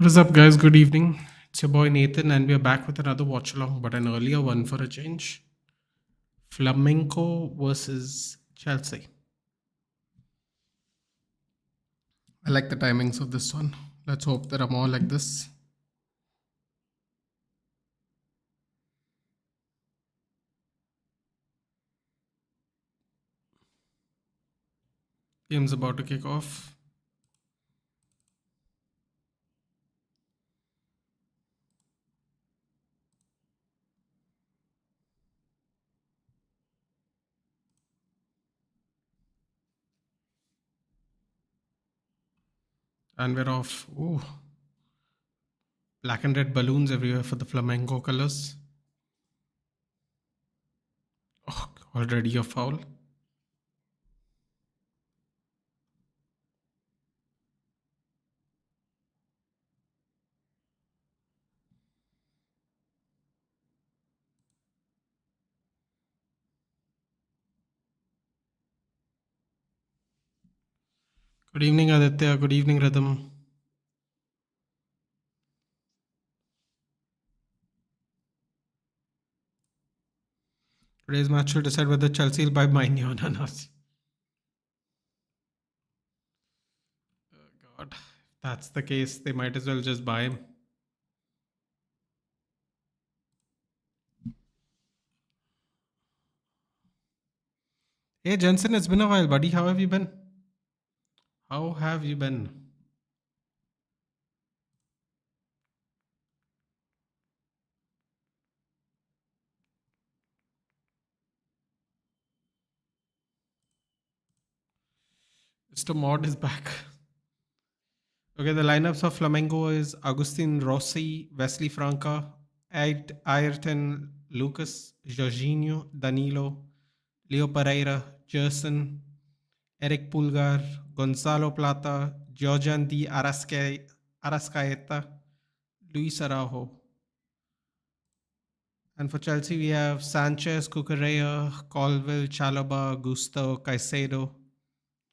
What is up, guys? Good evening. It's your boy Nathan, and we are back with another watch along, but an earlier one for a change. Flamenco versus Chelsea. I like the timings of this one. Let's hope there are more like this. Game's about to kick off. And we're off. Ooh, black and red balloons everywhere for the Flamengo colors. Oh, already a foul. Good evening, Aditya. Good evening, Rhythm. Today's match will decide whether Chelsea will buy Maignan or not. Oh, God. If that's the case, they might as well just buy him. Hey Jensen, it's been a while, buddy. How have you been? How have you been? Mr. Mod is back. Okay, the lineups of Flamengo is Agustin Rossi, Wesley Franca, Ayrton Lucas, Jorginho, Danilo, Leo Pereira, Gerson, Eric Pulgar, Gonzalo Plata, Georgian Di Arascaeta, Luis Araujo. And for Chelsea, we have Sanchez, Cucurella, Colville, Chalobah, Gusto, Caicedo,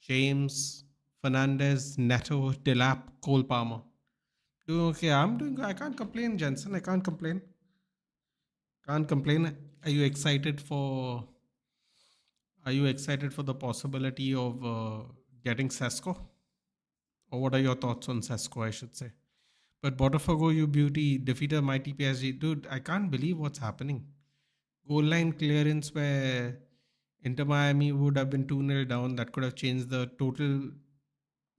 James, Fernandez, Neto, Delap, Cole Palmer. Doing okay. I'm doing good. I can't complain, Jensen. I can't complain. Can't complain. Are you excited for? Are you excited for the possibility of getting Sesko? Or what are your thoughts on Sesko? I should say. But Botafogo, you beauty, defeated mighty PSG, dude. I can't believe what's happening. Goal line clearance where Inter Miami would have been 2-0 down. That could have changed the total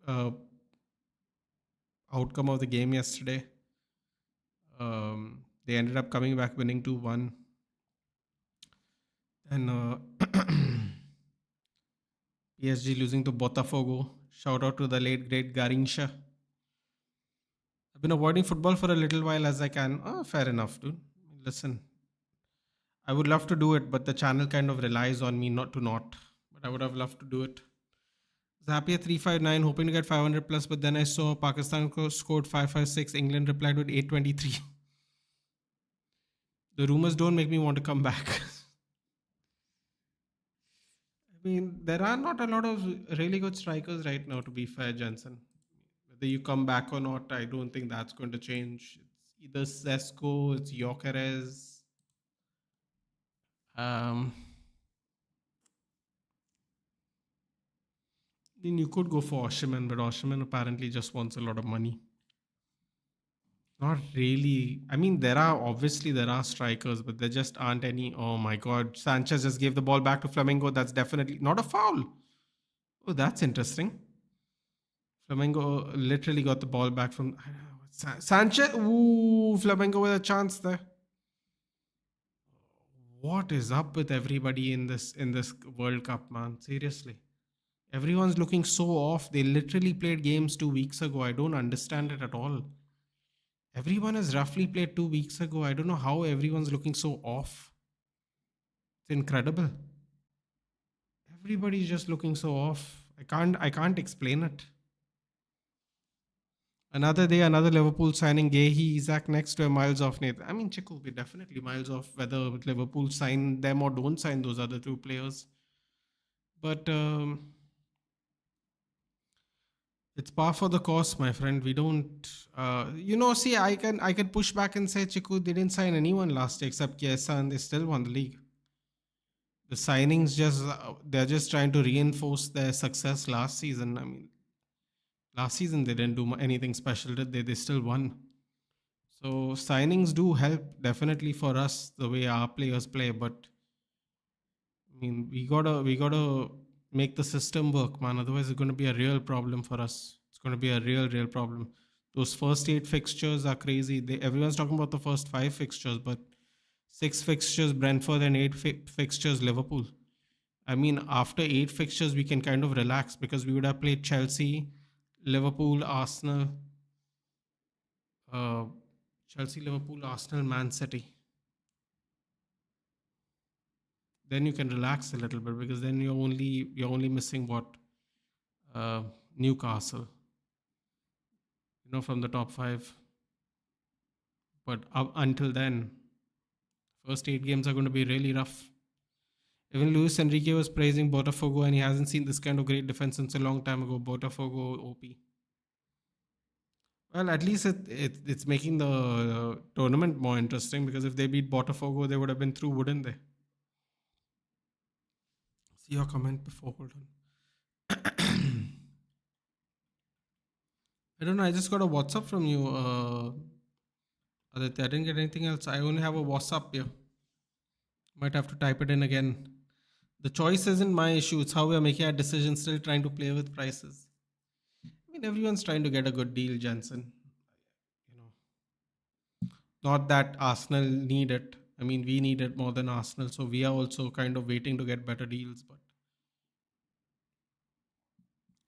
uh, outcome of the game yesterday. They ended up coming back winning 2-1. And PSG losing to Botafogo. Shout out to the late great Garincha. I've been avoiding football for a little while as I can. Oh, fair enough, dude. Listen, I would love to do it, but the channel kind of relies on me not to not. But I would have loved to do it. Zapier 359, hoping to get 500 plus, but then I saw Pakistan scored 556. England replied with 823. The rumors don't make me want to come back. I mean, there are not a lot of really good strikers right now, to be fair, Jensen. Whether you come back or not, I don't think that's going to change. It's either Sesko, it's Jokeres. Um, then you could go for Oshiman, but Oshiman apparently just wants a lot of money. Not really. I mean, there are strikers, but there just aren't any. Oh my God, Sanchez just gave the ball back to Flamengo. That's definitely not a foul. Oh, that's interesting. Flamengo literally got the ball back from Sanchez. Ooh, Flamengo with a chance there. What is up with everybody in this World Cup, man? Seriously, everyone's looking so off. They literally played games 2 weeks ago. I don't understand it at all. Everyone has roughly played 2 weeks ago. I don't know how everyone's looking so off. It's incredible. Everybody's just looking so off. I can't explain it. Another day, another Liverpool signing. Gahey, Isaac next to a miles off Nathan. I mean, Chick will be definitely miles off whether Liverpool sign them or don't sign those other two players. But It's par for the course, my friend. We don't, see, I can push back and say Chiku they didn't sign anyone last year except Kiesa, and they still won the league. The signings just they're just trying to reinforce their success last season. I mean, last season they didn't do anything special, did they? They still won. So signings do help definitely for us the way our players play, but I mean, we gotta make the system work, man. Otherwise, it's going to be a real problem for us. It's going to be a real problem. Those first eight fixtures are crazy. Everyone's talking about the first five fixtures, but six fixtures Brentford and eight fixtures Liverpool. I mean, after eight fixtures, we can kind of relax because we would have played Chelsea, Liverpool, Arsenal, uh, Chelsea, Liverpool, Arsenal, Man City. Then you can relax a little bit because then you're only missing what uh, Newcastle, from the top five. But up until then, first eight games are going to be really rough. Even Luis Enrique was praising Botafogo, and he hasn't seen this kind of great defense since a long time ago. Botafogo OP. Well, at least it's making the tournament more interesting because if they beat Botafogo, they would have been through, wouldn't they? See your comment before. Hold on. I don't know. I just got a WhatsApp from you, Aditya. I didn't get anything else. I only have a WhatsApp here. Might have to type it in again. The choice isn't my issue. It's how we are making our decisions, still trying to play with prices. I mean, everyone's trying to get a good deal, Jensen. You know, not that Arsenal need it. I mean, we need it more than Arsenal. So we are also kind of waiting to get better deals. But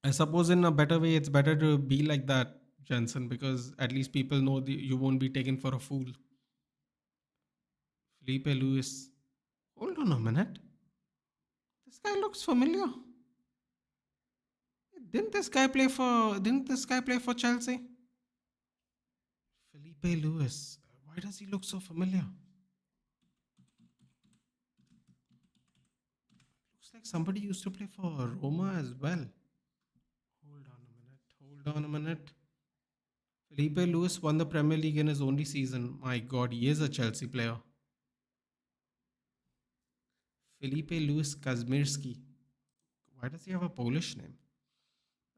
I suppose in a better way, it's better to be like that, Jensen, because at least people know you won't be taken for a fool. Felipe Lewis. Hold on a minute. This guy looks familiar. Didn't this guy play for Chelsea? Felipe Lewis. Why does he look so familiar? Looks like somebody used to play for Roma as well. Hold on a minute. Hold on a minute. Felipe Lewis won the Premier League in his only season. My God, he is a Chelsea player. Felipe Lewis Kazmirski. Why does he have a Polish name?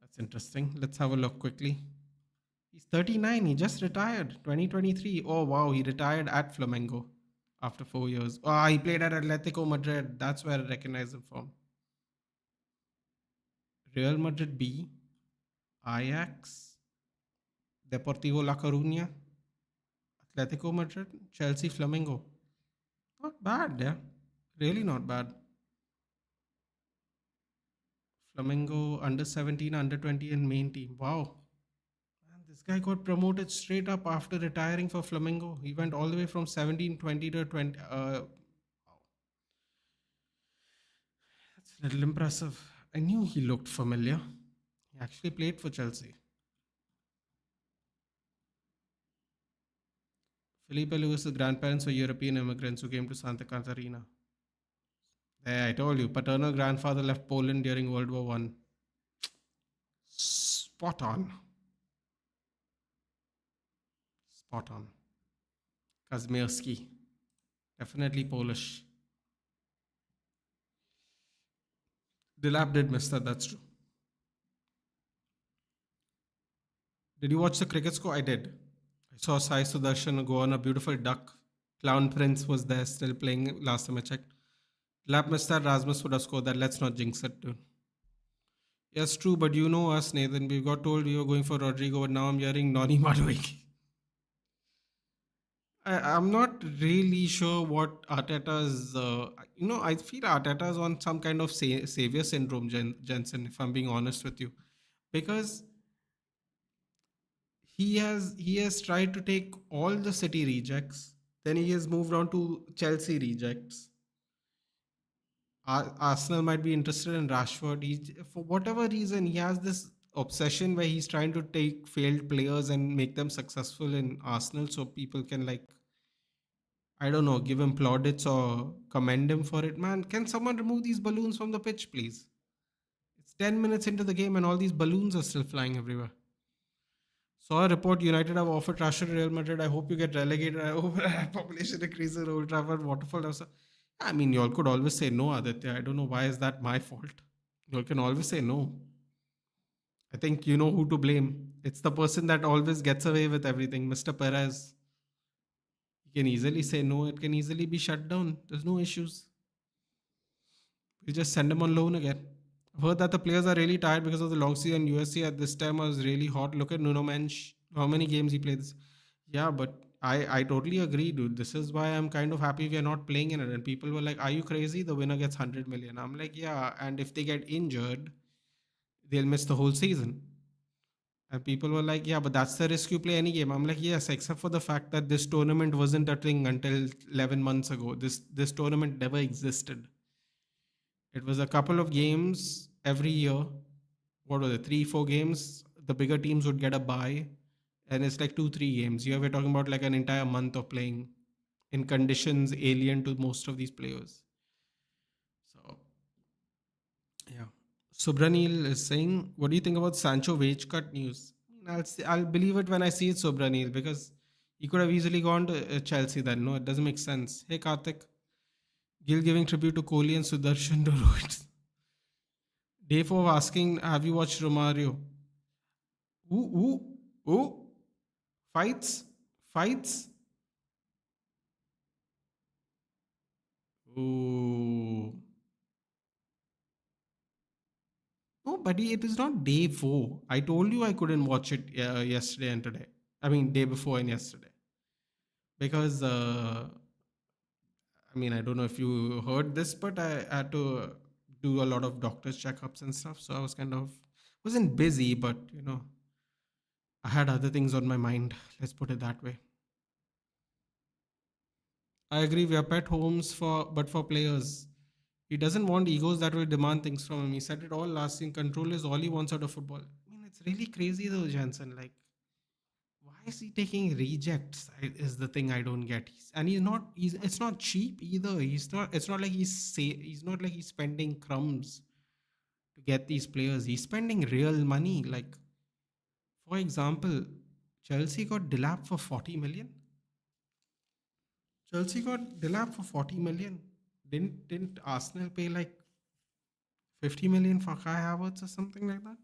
That's interesting. Let's have a look quickly. He's 39. He just retired. 2023. Oh, wow. He retired at Flamengo after 4 years. Oh, he played at Atletico Madrid. That's where I recognize him from. Real Madrid B, Ajax, Deportivo La Coruña, Atletico Madrid, Chelsea, Flamengo. Not bad, yeah. Really not bad. Flamengo under 17, under 20, and main team. Wow. Man, this guy got promoted straight up after retiring for Flamengo. He went all the way from 17, 20 to 20. That's a little impressive. I knew he looked familiar. He actually played for Chelsea. Felipe Luis' grandparents were European immigrants who came to Santa Catarina. Yeah, I told you, paternal grandfather left Poland during World War One. Spot on. Spot on. Kazmierski. Definitely Polish. Dilap did miss that, that's true. Did you watch the cricket score? I did. I saw Sai Sudarshan go on a beautiful duck. Clown Prince was there still playing last time I checked. Dilap missed that. Rasmus would have scored that. Let's not jinx it, dude. Yes, true, but you know us, Nathan. We got told we were going for Rodrigo, but now I'm hearing Noni Madueke. I'm not really sure what Arteta's. I feel Arteta's on some kind of savior syndrome, Jensen. If I'm being honest with you, because he has tried to take all the City rejects, then he has moved on to Chelsea rejects. Arsenal might be interested in Rashford. For whatever reason, he has this obsession where he's trying to take failed players and make them successful in Arsenal, so people can like I don't know, give him plaudits or commend him for it. Man, can someone remove these balloons from the pitch, please? It's 10 minutes into the game and all these balloons are still flying everywhere. Saw a report United have offered Rashford Real Madrid. I hope you get relegated. I hope population increases Old Trafford, Waterfall. I mean, y'all could always say no, Aditya. I don't know why is that my fault. Y'all can always say no. I think you know who to blame. It's the person that always gets away with everything, Mr. Perez. You can easily say no. It can easily be shut down. There's no issues. You just send them on loan again. I've heard that the players are really tired because of the long season. USC at this time was really hot. Look at Nuno Mensch. How many games he played this? Yeah, but I totally agree, dude. This is why I'm kind of happy we are not playing in it. And people were like, "Are you crazy? The winner gets 100 million." I'm like, "Yeah." And if they get injured, they'll miss the whole season. And people were like, "Yeah, but that's the risk you play any game." I'm like, "Yes, except for the fact that this tournament wasn't a thing until 11 months ago. This tournament never existed. It was a couple of games every year. What was it? 3, 4 games. The bigger teams would get a bye, and it's like 2, 3 games. Here we're talking about like an entire month of playing in conditions alien to most of these players. So yeah. Subranil is saying, "What do you think about Sancho wage cut news?" I'll believe it when I see it, Subranil, because he could have easily gone to Chelsea. Then no, it doesn't make sense. Hey Karthik, Gil giving tribute to Kohli and Sudarshan to Rohit. Dave of asking, "Have you watched Romario?" Ooh, ooh, ooh. Fights, fights. Ooh. No, buddy, it is not day 4. I told you I couldn't watch it yesterday and today. I mean, day before and yesterday. Because, I mean, I don't know if you heard this, but I had to do a lot of doctor's checkups and stuff. So I was kind of, wasn't busy, but, I had other things on my mind. Let's put it that way. I agree. We are pet homes but for players. He doesn't want egos that will demand things from him. He said it all last season. Control is all he wants out of football. I mean, it's really crazy though, Jansen. Like, why is he taking rejects? Is the thing I don't get. And he's not. It's not cheap either. He's not. It's not like he's not like he's spending crumbs to get these players. He's spending real money. Like, for example, Chelsea got Delap for 40 million. Chelsea got Delap for 40 million. Didn't Arsenal pay like 50 million for Kai Havertz or something like that?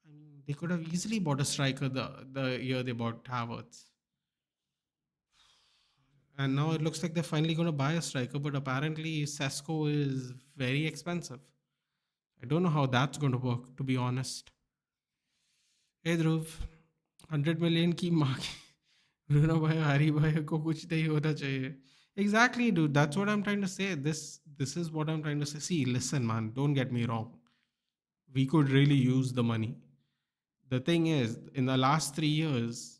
I mean, they could have easily bought a striker the year they bought Havertz. And now it looks like they're finally going to buy a striker, but apparently Sesko is very expensive. I don't know how that's going to work, to be honest. Hey Dhruv, 100 million की माँ की रूना भाई हरी भाई को कुछ नहीं होना चाहिए. Exactly, dude. That's what I'm trying to say. This is what I'm trying to say. See, listen, man. Don't get me wrong. We could really use the money. The thing is, in the last 3 years,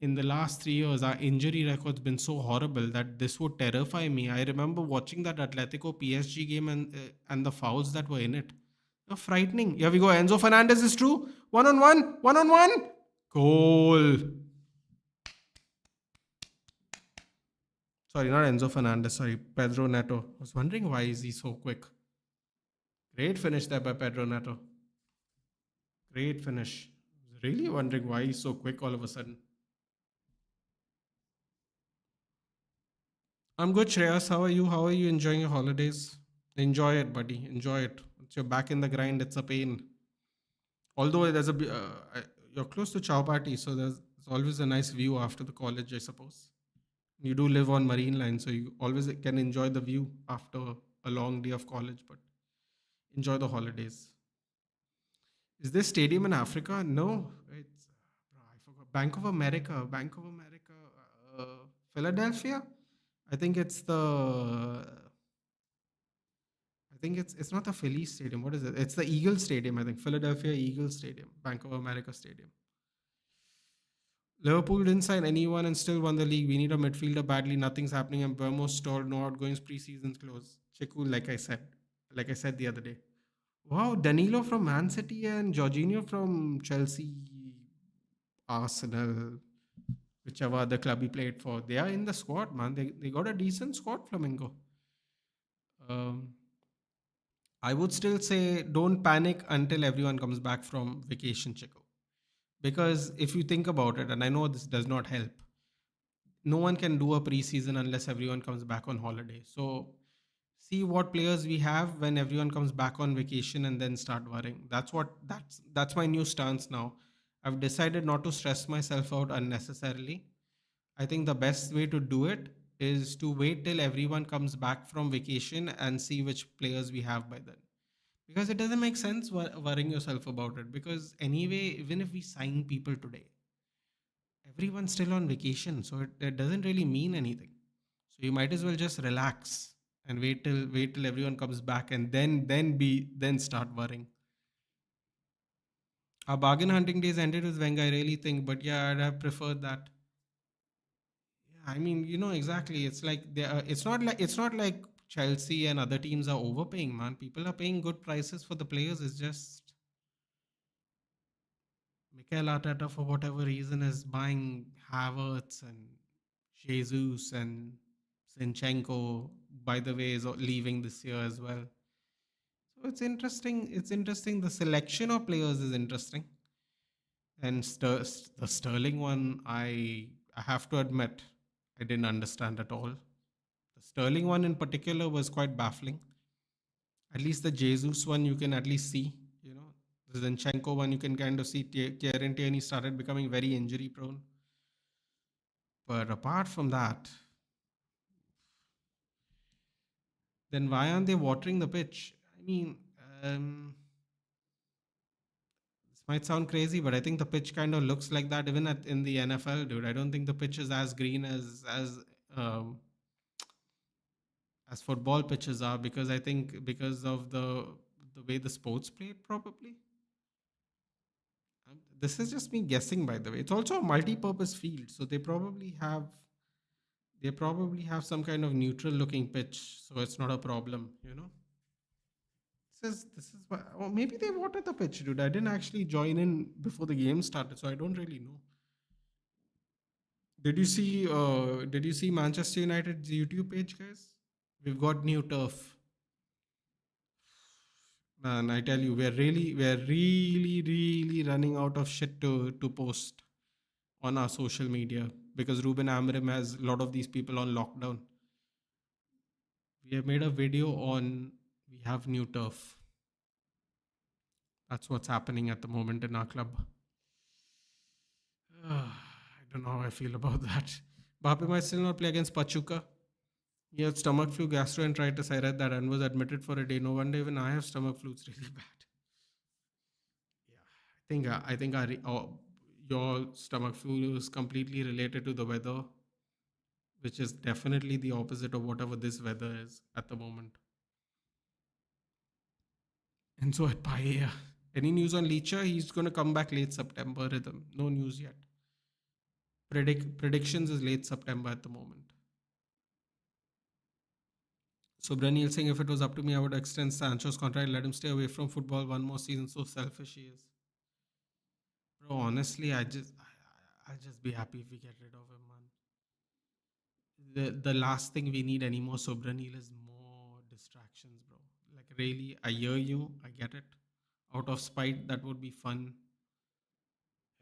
our injury record's been so horrible that this would terrify me. I remember watching that Atletico PSG game and the fouls that were in it. They're frightening. Here we go. Enzo Fernandez is true. One on one. Goal. Sorry, not Enzo Fernandez. Sorry, Pedro Neto. I was wondering why is he so quick. Great finish there by Pedro Neto. Great finish. I was really wondering why he's so quick all of a sudden. I'm good, Shreyas. How are you? How are you enjoying your holidays? Enjoy it, buddy. Enjoy it. Once you're back in the grind, it's a pain. Although you're close to Chowpatty, so there's always a nice view after the college, I suppose. You do live on Marine Line, so you always can enjoy the view after a long day of college, but enjoy the holidays. Is this stadium in Africa? No, it's I forgot. Bank of America. Bank of America. Philadelphia. I think it's the. I think it's not the Philly Stadium. What is it? It's the Eagle Stadium. I think Philadelphia Eagle Stadium, Bank of America Stadium. Liverpool didn't sign anyone and still won the league. We need a midfielder badly. Nothing's happening. And Burmo stalled. No outgoings. Preseason's close. Chiku, like I said the other day. Wow, Danilo from Man City and Jorginho from Chelsea, Arsenal, whichever other club he played for. They are in the squad, man. They got a decent squad, Flamengo. Um, I would still say don't panic until everyone comes back from vacation, Chico. Because if you think about it, and I know this does not help, no one can do a preseason unless everyone comes back on holiday. So see what players we have when everyone comes back on vacation and then start worrying. That's my new stance now. I've decided not to stress myself out unnecessarily. I think the best way to do it is to wait till everyone comes back from vacation and see which players we have by then. Because it doesn't make sense worrying yourself about it. Because anyway, even if we sign people today, everyone's still on vacation, so it doesn't really mean anything. So you might as well just relax and wait till everyone comes back and then start worrying. Our bargain hunting days ended with Wenger, I really think, but yeah, I'd have preferred that. Yeah, I mean, exactly. It's not like Chelsea and other teams are overpaying, man. People are paying good prices for the players. It's just Mikel Arteta, for whatever reason, is buying Havertz and Jesus and Zinchenko. By the way, is leaving this year as well. So it's interesting. It's interesting. The selection of players is interesting, and the Sterling one, I have to admit, I didn't understand at all. The Sterling one in particular was quite baffling. At least the Jesus one you can at least see. The Zinchenko one you can kind of see tear and tear, and he started becoming very injury prone. But apart from that, then why aren't they watering the pitch? I mean, um, this might sound crazy, but I think the pitch kind of looks like that even in the NFL, dude. I don't think the pitch is as green um, as football pitches are, because I think because of the way the sports played, probably. This is just me guessing, by the way. It's also a multi-purpose field, so they probably have some kind of neutral looking pitch, so it's not a problem. This is why, or maybe they watered the pitch, dude. I didn't actually join in before the game started, so I don't really know. Did you see Manchester United's YouTube page, guys? We've got new turf. Man, I tell you, we're really running out of shit to post on our social media because Ruben Amrim has a lot of these people on lockdown. We have made a video on we have new turf. That's what's happening at the moment in our club. I don't know how I feel about that. Bape might still not play against Pachuca. He had stomach flu, gastroenteritis. I read that and was admitted for a day. No wonder even I have stomach flu. It's really bad. Yeah, I think your stomach flu is completely related to the weather, which is definitely the opposite of whatever this weather is at the moment. And so at Paella, any news on Leacher? He's going to come back late September. Rhythm. No news yet. Predictions is late September at the moment. So Breniel saying if it was up to me, I would extend Sancho's contract, let him stay away from football one more season. So selfish he is. Bro, honestly, I'll just be happy if we get rid of him, man. The last thing we need anymore, Sobranil, is more distractions, bro. Like really, I hear you, I get it. Out of spite, that would be fun.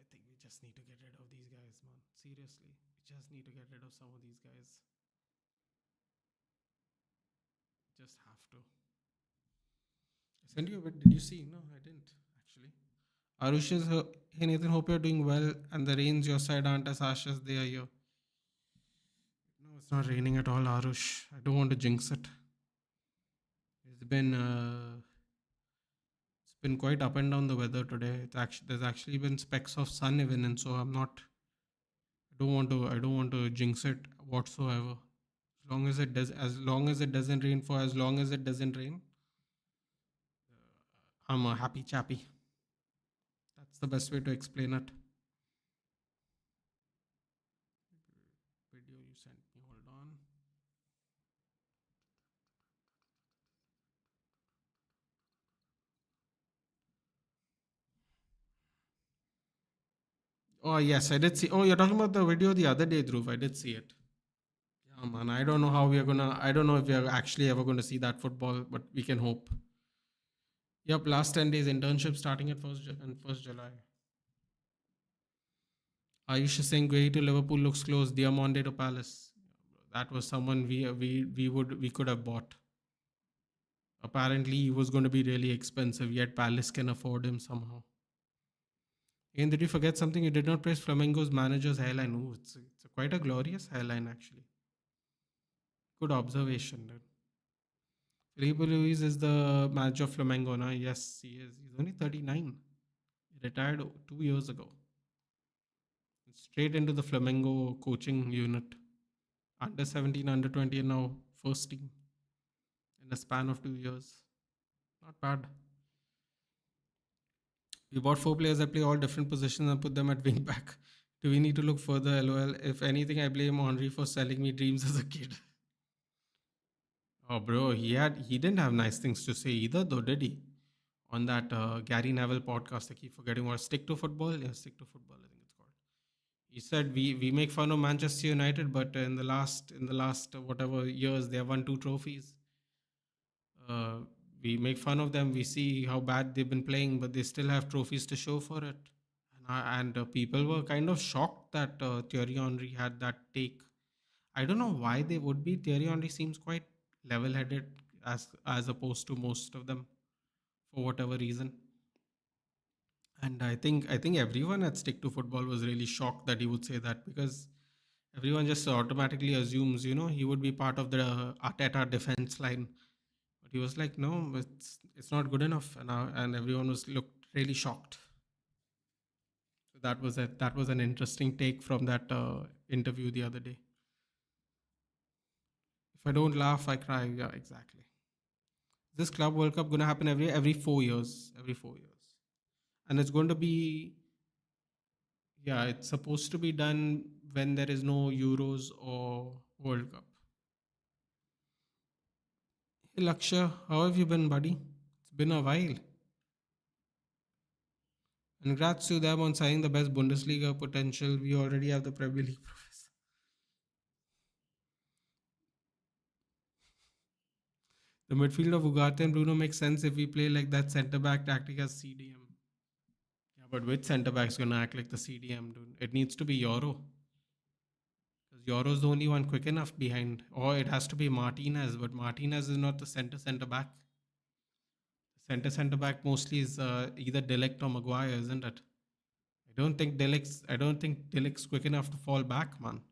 I think we just need to get rid of these guys, man. Seriously, we just need to get rid of some of these guys. Just have to. I sent you a bit. Did you see? No, I didn't actually. Arush is, hey Nathan, hope you're doing well and the rains your side aren't as harsh as they are here. No, it's not raining at all, Arush. I don't want to jinx it. It's been quite up and down the weather today. There's actually been specks of sun even, and so I don't want to jinx it whatsoever. As long as it doesn't rain for as long as it doesn't rain, I'm a happy chappy. That's the best way to explain it. Video you sent me. Hold on. Oh yes, I did see. Oh, you're talking about the video the other day, Dhruv. I did see it. Yeah, man. I don't know how we are gonna. I don't know if we are actually ever going to see that football, but we can hope. Yep, last 10 days internship starting at first July. Ayush Singh going to Liverpool looks close. Diamonde to Palace. That was someone we could have bought. Apparently, he was going to be really expensive. Yet Palace can afford him somehow. And did you forget something? You did not praise Flamengo's manager's hairline. Ooh, it's quite a glorious hairline actually. Good observation. Dude. Felipe Luis is the manager of Flamengo now. Yes, he is. He's only 39. He retired 2 years ago. Straight into the Flamengo coaching unit. Under 17, under 20, and now first team in a span of 2 years. Not bad. We bought four players that play all different positions and put them at wing back. Do we need to look further? LOL. If anything, I blame Henri for selling me dreams as a kid. Oh, bro, he didn't have nice things to say either, though, did he? On that Gary Neville podcast, I keep forgetting what stick to football. Yeah, stick to football. I think it's called. He said we make fun of Manchester United, but in the last whatever years they have won two trophies. Uh, we make fun of them. We see how bad they've been playing, but they still have trophies to show for it. And people were kind of shocked that Thierry Henry had that take. I don't know why they would be. Thierry Henry seems quite level-headed as opposed to most of them for whatever reason. And I think everyone at Stick to Football was really shocked that he would say that because everyone just automatically assumes, he would be part of the Arteta defense line. But he was like, no, it's not good enough, and everyone was looked really shocked. So that was an interesting take from that interview the other day. If I don't laugh, I cry. Yeah, exactly. This Club World Cup gonna happen every 4 years, every 4 years, and it's going to be, yeah, it's supposed to be done when there is no Euros or World Cup. Hey Laksha, how have you been, buddy? It's been a while. Congrats to them on signing the best Bundesliga potential. We already have the Premier League professor. The midfield of Ugarte and Bruno makes sense if we play like that centre back tactic as CDM. Yeah, but which centre back is gonna act like the CDM, dude? It needs to be Euro. Because Euro's the only one quick enough behind. Or it has to be Martinez, but Martinez is not the centre back. Centre back mostly is either Delict or Maguire, isn't it? I don't think Delict's quick enough to fall back, man.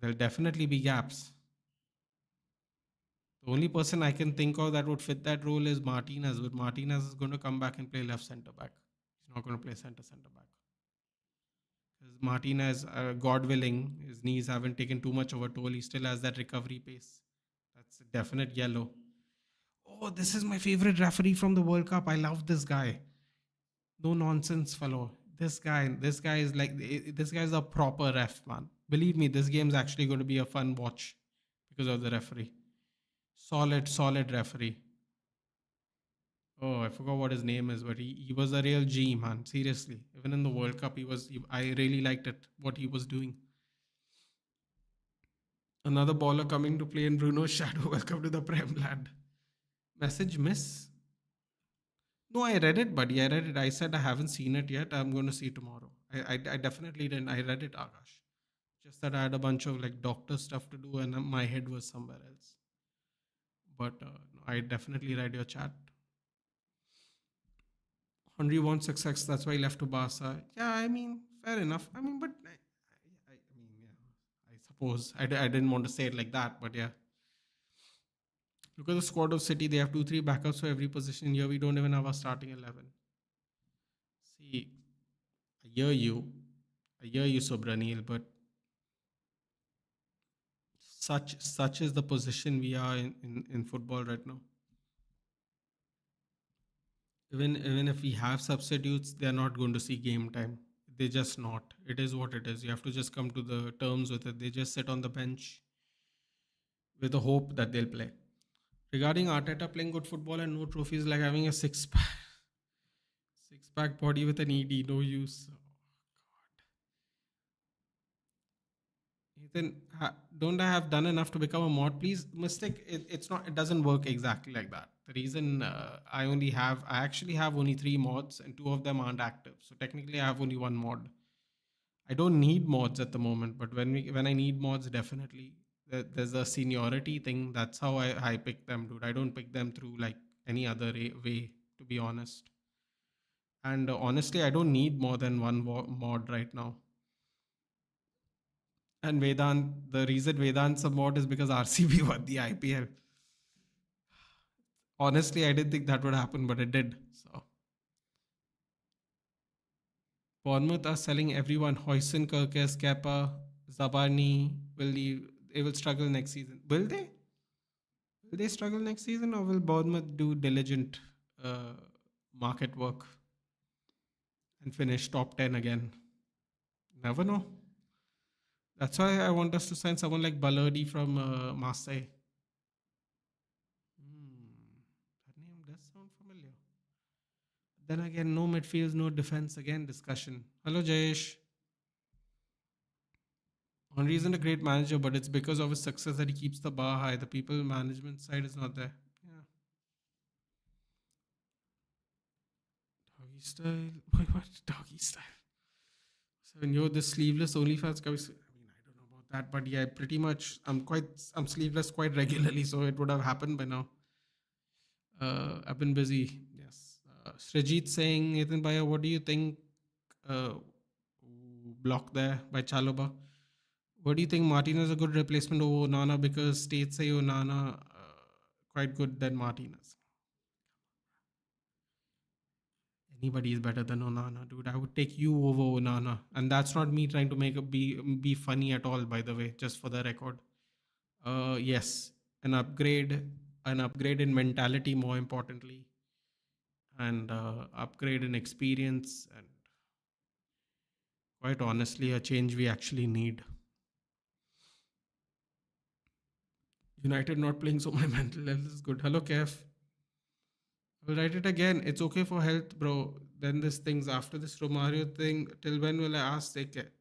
There'll definitely be gaps. The only person I can think of that would fit that role is Martinez, but Martinez is going to come back and play left centre back. He's not going to play centre back. Because Martinez, God willing, his knees haven't taken too much of a toll. He still has that recovery pace. That's a definite yellow. Oh, this is my favorite referee from the World Cup. I love this guy. No nonsense fellow. This guy is like, this guy is a proper ref, man. Believe me, this game's actually going to be a fun watch because of the referee. Solid referee. Oh, I forgot what his name is, but he was a real G, man. Seriously. Even in the World Cup, I really liked it, what he was doing. Another baller coming to play in Bruno's shadow. Welcome to the Prem land. Message miss? No, I read it, buddy. I read it. I said I haven't seen it yet. I'm going to see it tomorrow. I definitely didn't. I read it, Akash. Just that I had a bunch of like doctor stuff to do and my head was somewhere else. But no, I definitely read your chat. Henry wants success. That's why he left to Barca. Yeah, I mean, fair enough. I mean, but I mean, yeah, I suppose I didn't want to say it like that, but yeah. Look at the squad of City. They have 2, 3 backups for every position. Here we don't even have a starting 11. See, I hear you. I hear you, Sobranil, but such is the position we are in football right now. Even if we have substitutes, they're not going to see game time. They're just not. It is what it is. You have to just come to the terms with it. They just sit on the bench with the hope that they'll play. Regarding Arteta playing good football and no trophies, like having a six pack body with an ED, no use. Then don't I have done enough to become a mod? Please, mistake. It's not. It doesn't work exactly like that. The reason I actually have only three mods, and two of them aren't active. So technically, I have only one mod. I don't need mods at the moment, but when I need mods, definitely there's a seniority thing. That's how I pick them, dude. I don't pick them through like any other way, to be honest. And honestly, I don't need more than one mod right now. And the reason Vedant's a mod is because RCB won the IPL. Honestly, I didn't think that would happen, but it did. So Bournemouth are selling everyone. Hoyson, Kirkes, Kepa, Zabani they will struggle next season. Will they? Will they struggle next season, or will Bournemouth do diligent uh, market work and finish top 10 again? Never know. That's why I want us to sign someone like Baladi from Marseille. That name does sound familiar. Then again, no midfields, no defense. Again, discussion. Hello, Jayesh. Henry isn't a great manager, but it's because of his success that he keeps the bar high. The people management side is not there. Yeah. Doggy style. What? Doggy style. So when you're the sleeveless OnlyFans guy, I mean, I don't know about that, but yeah, pretty much. I'm sleeveless quite regularly, so it would have happened by now. I've been busy. Yes. Srijit saying, Ethan Bhaiya, what do you think? Uh, block there by Chaloba. What do you think? Martinez is a good replacement over Onana because states say Onana quite good than Martinez. Anybody is better than Onana, dude. I would take you over Onana, and that's not me trying to make a be funny at all. By the way, just for the record. Yes, an upgrade, an upgrade in mentality, more importantly, and upgrade in experience, and quite honestly, a change we actually need. United not playing, so my mental health is good. Hello, Kev. I'll write it again. It's okay for health, bro. Then this things after this Romario thing. Till when will I ask? Take care.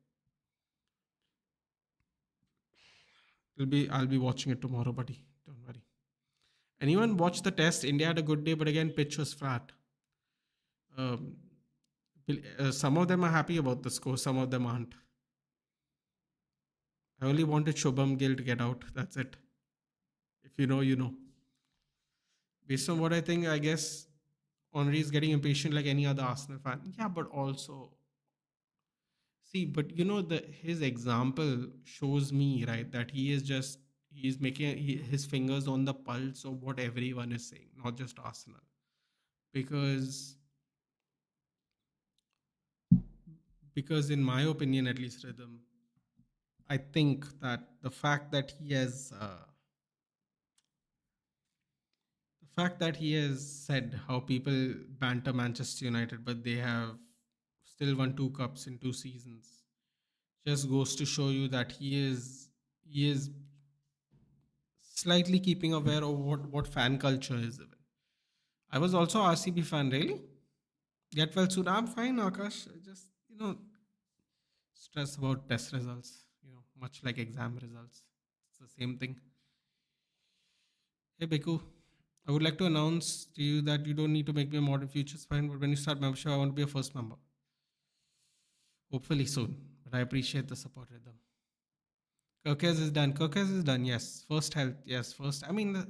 I'll be watching it tomorrow, buddy. Don't worry. Anyone watch the test? India had a good day, but again, pitch was flat. Um, some of them are happy about the score, some of them aren't. I only wanted Shobham Gill to get out. That's it. If you know, you know. Based on what I think, I guess Henry is getting impatient like any other Arsenal fan. Yeah, but also see, but you know, the his example shows me right that he's making his fingers on the pulse of what everyone is saying, not just Arsenal. Because in my opinion, at least, Rhythm, I think that the fact that he has said how people banter Manchester United, but they have still won two cups in two seasons, just goes to show you that he is slightly keeping aware of what fan culture is. Even I was also RCB fan, really. Get well soon. I'm fine, Akash. I just stress about test results. Much like exam results, it's the same thing. Hey, Beku. I would like to announce to you that you don't need to make me a modern futures fine, but when you start membership, I want to be a first member. Hopefully soon. But I appreciate the support, Rhythm. Kirkes is done. Kirkes is done. Yes. First health. Yes. First. I mean,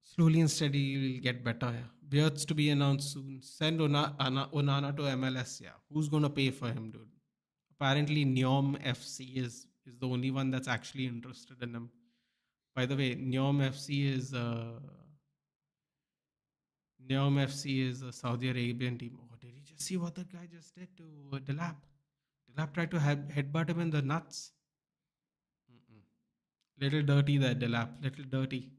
slowly and steady will get better. Yeah. Beards to be announced soon. Send Onana to MLS. Yeah. Who's gonna pay for him, dude? Apparently, Neom FC is the only one that's actually interested in him. By the way, Neom FC is a Saudi Arabian team. Oh, did you just see what that guy just did to Delap? Delap tried to headbutt him in the nuts. Mm-mm. Little dirty there, Delap. Little dirty.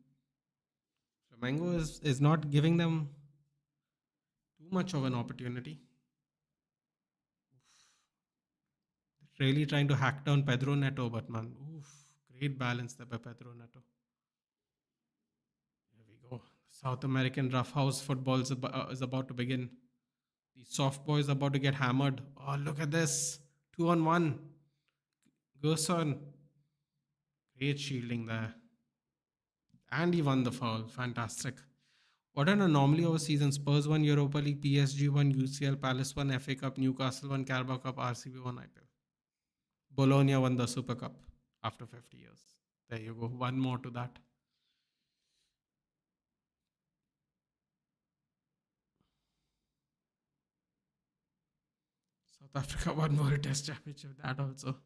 Flamengo is not giving them too much of an opportunity. Really trying to hack down Pedro Neto, but man, great balance there by Pedro Neto. Here we go. South American roughhouse football is about to begin. The soft boys are about to get hammered. Oh, look at this. 2-on-1. Gerson, great shielding there. And he won the foul. Fantastic. What an anomaly of a season. Spurs won Europa League, PSG won UCL, Palace won FA Cup, Newcastle won Carabao Cup, RCB won IPL. Bologna won the Super Cup after 50 years. There you go. One more to that. South Africa won World Test Championship. That also.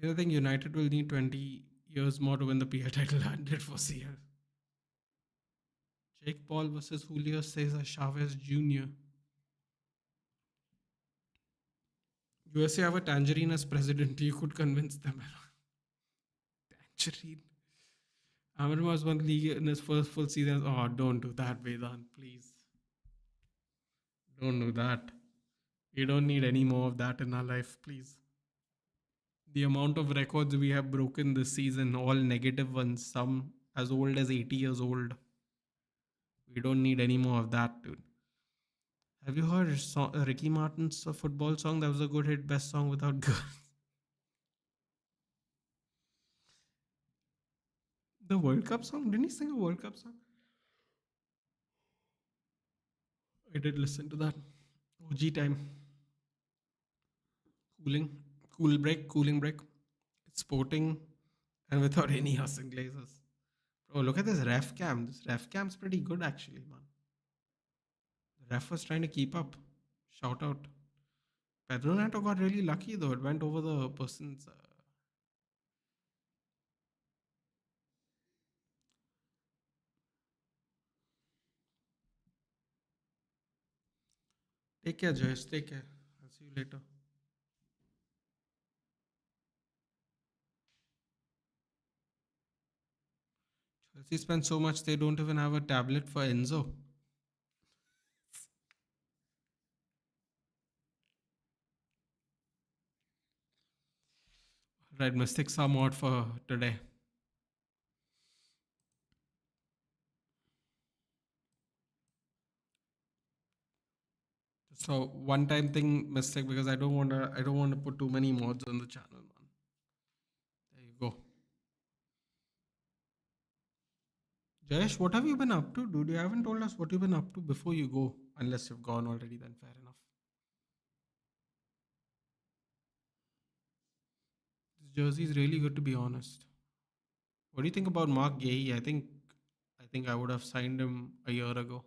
You think United will need 20 years more to win the PL title? 100 for CL. Jake Paul versus Julio Cesar Chavez Jr. USA have a tangerine as president. You could convince them. Tangerine. Amir was won league in his first full season. Oh, don't do that, Vedant. Please. Don't do that. We don't need any more of that in our life, please. The amount of records we have broken this season, all negative ones, some as old as 80 years old. We don't need any more of that, dude. Have you heard Ricky Martin's football song? That was a good hit, best song without girls. The World Cup song? Didn't he sing a World Cup song? I did listen to that. OG time. Cooling. Cooling break. It's sporting and without any hustling glazers. Oh, look at this ref cam. This ref cam's pretty good actually, man. The ref was trying to keep up. Shout out. Pedro Neto got really lucky though. It went over the person's. Take care, Joyce. Take care. I'll see you later. Chelsea spent so much they don't even have a tablet for Enzo. Right, Mystics are mod for today. So one time thing mistake because I don't want to put too many mods on the channel, man. There you go. Jayesh, what have you been up to, dude? You haven't told us what you've been up to before you go, unless you've gone already. Then fair enough. This jersey is really good, to be honest. What do you think about Mark Gay? I think I would have signed him a year ago.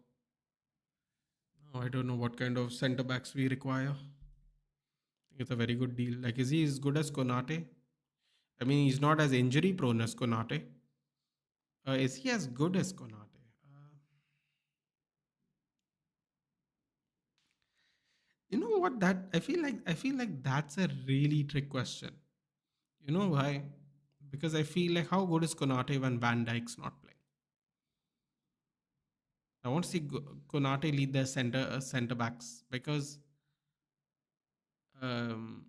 No, I don't know what kind of centre backs we require. It's a very good deal. Like, is he as good as Konate? I mean, he's not as injury prone as Konate. Is he as good as Konate? You know what? That I feel like that's a really trick question. You know why? Because I feel like how good is Konate when Van Dijk's not playing? I want to see Konate lead their center backs because um,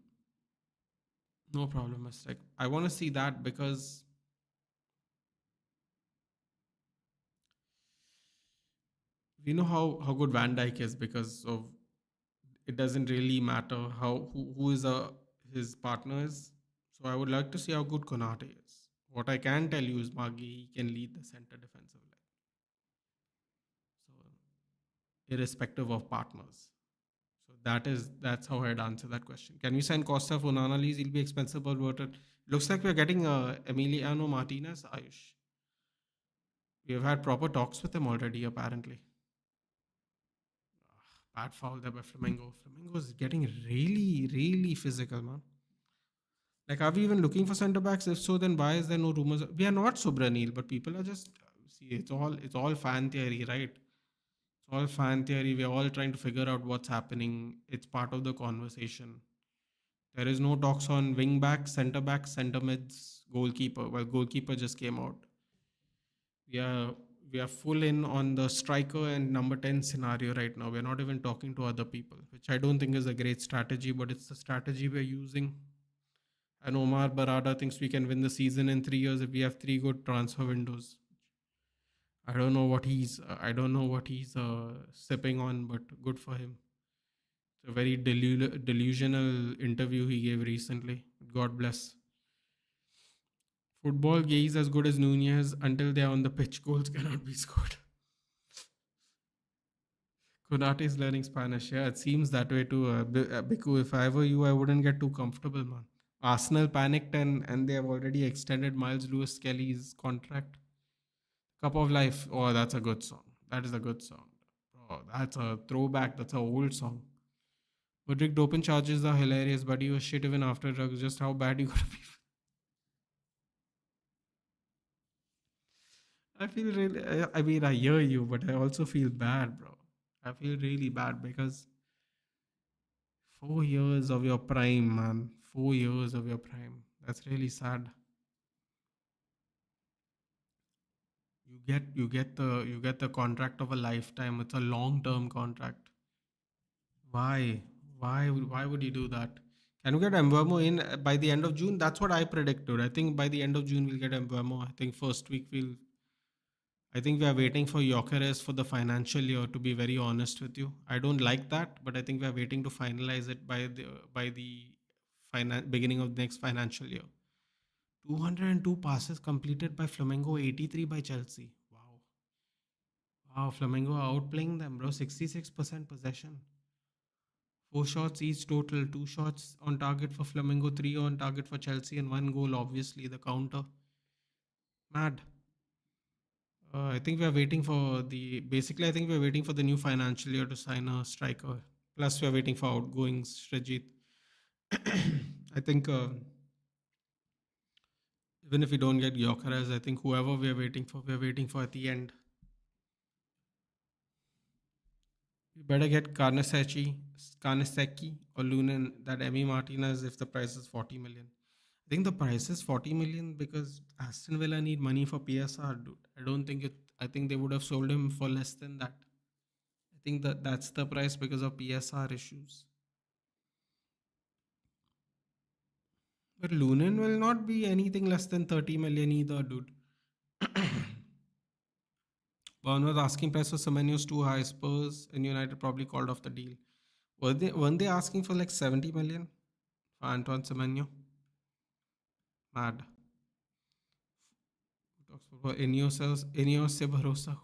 no problem. It's like I want to see that because we know how good Van Dijk is because of it doesn't really matter who is his partner is. So I would like to see how good Konate is. What I can tell you is Magi he can lead the center defensive line. So irrespective of partners. So that's how I'd answer that question. Can we sign Costa for Nana Lees? He'll be expensive but worth it. Looks like we're getting Emiliano Martinez, Ayush. We have had proper talks with him already, apparently. Bad foul there by Flamengo. Flamengo is getting really, really physical, man. Like, are we even looking for centre backs? If so, then why is there no rumors? We are not Subranil, but people are just see. It's all fan theory, right? It's all fan theory. We are all trying to figure out what's happening. It's part of the conversation. There is no talks on wing backs, centre mids, goalkeeper. Well, goalkeeper just came out. We are we are full in on the striker and number 10 scenario right now. We're not even talking to other people, which I don't think is a great strategy, but it's the strategy we're using. And Omar Barada thinks we can win the season in 3 years if we have three good transfer windows. I don't know what he's sipping on, but good for him. It's a very delusional interview he gave recently. God bless. Football gaze as good as Nunez until they are on the pitch. Goals cannot be scored. Konate is learning Spanish. Yeah, it seems that way too. Biku, if I were you, I wouldn't get too comfortable, man. Arsenal panicked and they have already extended Miles Lewis Kelly's contract. Cup of Life. Oh, that's a good song. That is a good song. Oh, that's a throwback. That's an old song. Mudrik doping charges are hilarious, but he was shit even after drugs. Just how bad you gotta be. I feel really. I mean, I hear you, but I also feel bad, bro. I feel really bad because 4 years of your prime, man. 4 years of your prime. That's really sad. You get the contract of a lifetime. It's a long term contract. Why? Why would you do that? Can we get Mbemo in by the end of June? That's what I predicted. I think by the end of June we'll get Mbemo. I think first week we'll. I think we are waiting for Jokeres for the financial year. To be very honest with you, I don't like that, but I think we are waiting to finalize it by the beginning of next financial year. 202 passes completed by Flamengo, 83 by Chelsea. Wow, wow, Flamengo are outplaying them, bro. 66% possession. Four shots each total. Two shots on target for Flamengo, three on target for Chelsea, and one goal, obviously, the counter. Mad. I think we are waiting for the. Basically, I think we are waiting for the new financial year to sign a striker. Plus, we are waiting for outgoings, Shrejit. I think even if we don't get Gyökeres, I think whoever we are waiting for at the end. We better get Karnaseki or Lunin, that Emmy Martinez if the price is 40 million. I think the price is 40 million because Aston Villa need money for PSR, dude. I don't think it. I think they would have sold him for less than that. I think that's the price because of PSR issues. But Lunin will not be anything less than 30 million either, dude. Bournemouth asking price for Semenyo's too high. Spurs and United probably called off the deal. Weren't they asking for like 70 million for Antoine Semenyo? Mad. Talks for Ineos se bharosa.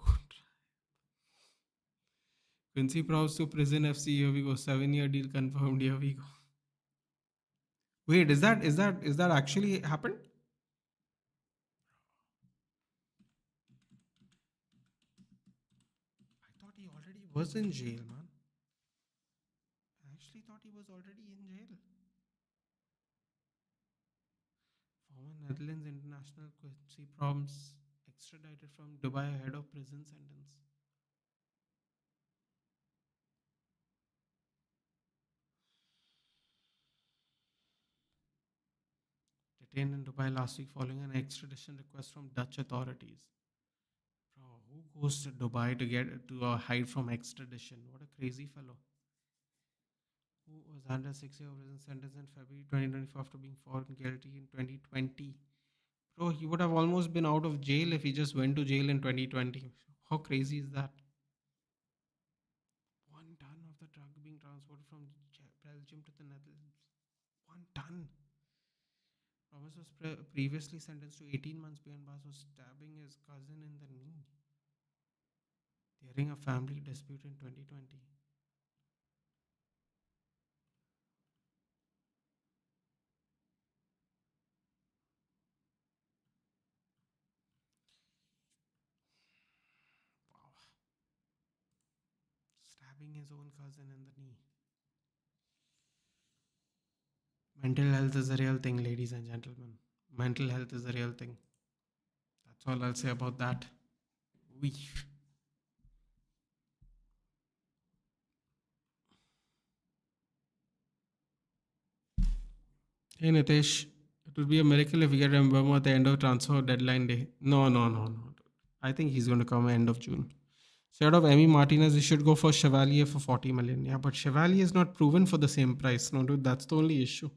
Quincy Prowse to Prison FC. Here we go. 7-year deal confirmed. Here we go. Wait, is that actually happened? I thought he already was in jail, man. I actually thought he was already in jail. Former Netherlands international Quincy Proms extradited from Dubai ahead of prison sentence. Detained in Dubai last week following an extradition request from Dutch authorities. Bro, who goes to Dubai to get to hide from extradition? What a crazy fellow. Who was under 6 year prison sentence in February 2024 after being found guilty in 2020. Bro, he would have almost been out of jail if he just went to jail in 2020. How crazy is that? 1 ton of the drug being transported from Belgium to the Netherlands. 1 ton. Thomas was previously sentenced to 18 months behind bars for stabbing his cousin in the knee during a family dispute in 2020. Wow. Stabbing his own cousin in the knee. Mental health is a real thing, ladies and gentlemen. Mental health is a real thing. That's all I'll say about that. We. Hey Nitesh, it would be a miracle if we get Mbemo at the end of transfer deadline day. No, no, no, no. I think he's going to come end of June. Instead of Emmy Martinez, we should go for Chevalier for 40 million. Yeah, but Chevalier is not proven for the same price. No, dude, that's the only issue.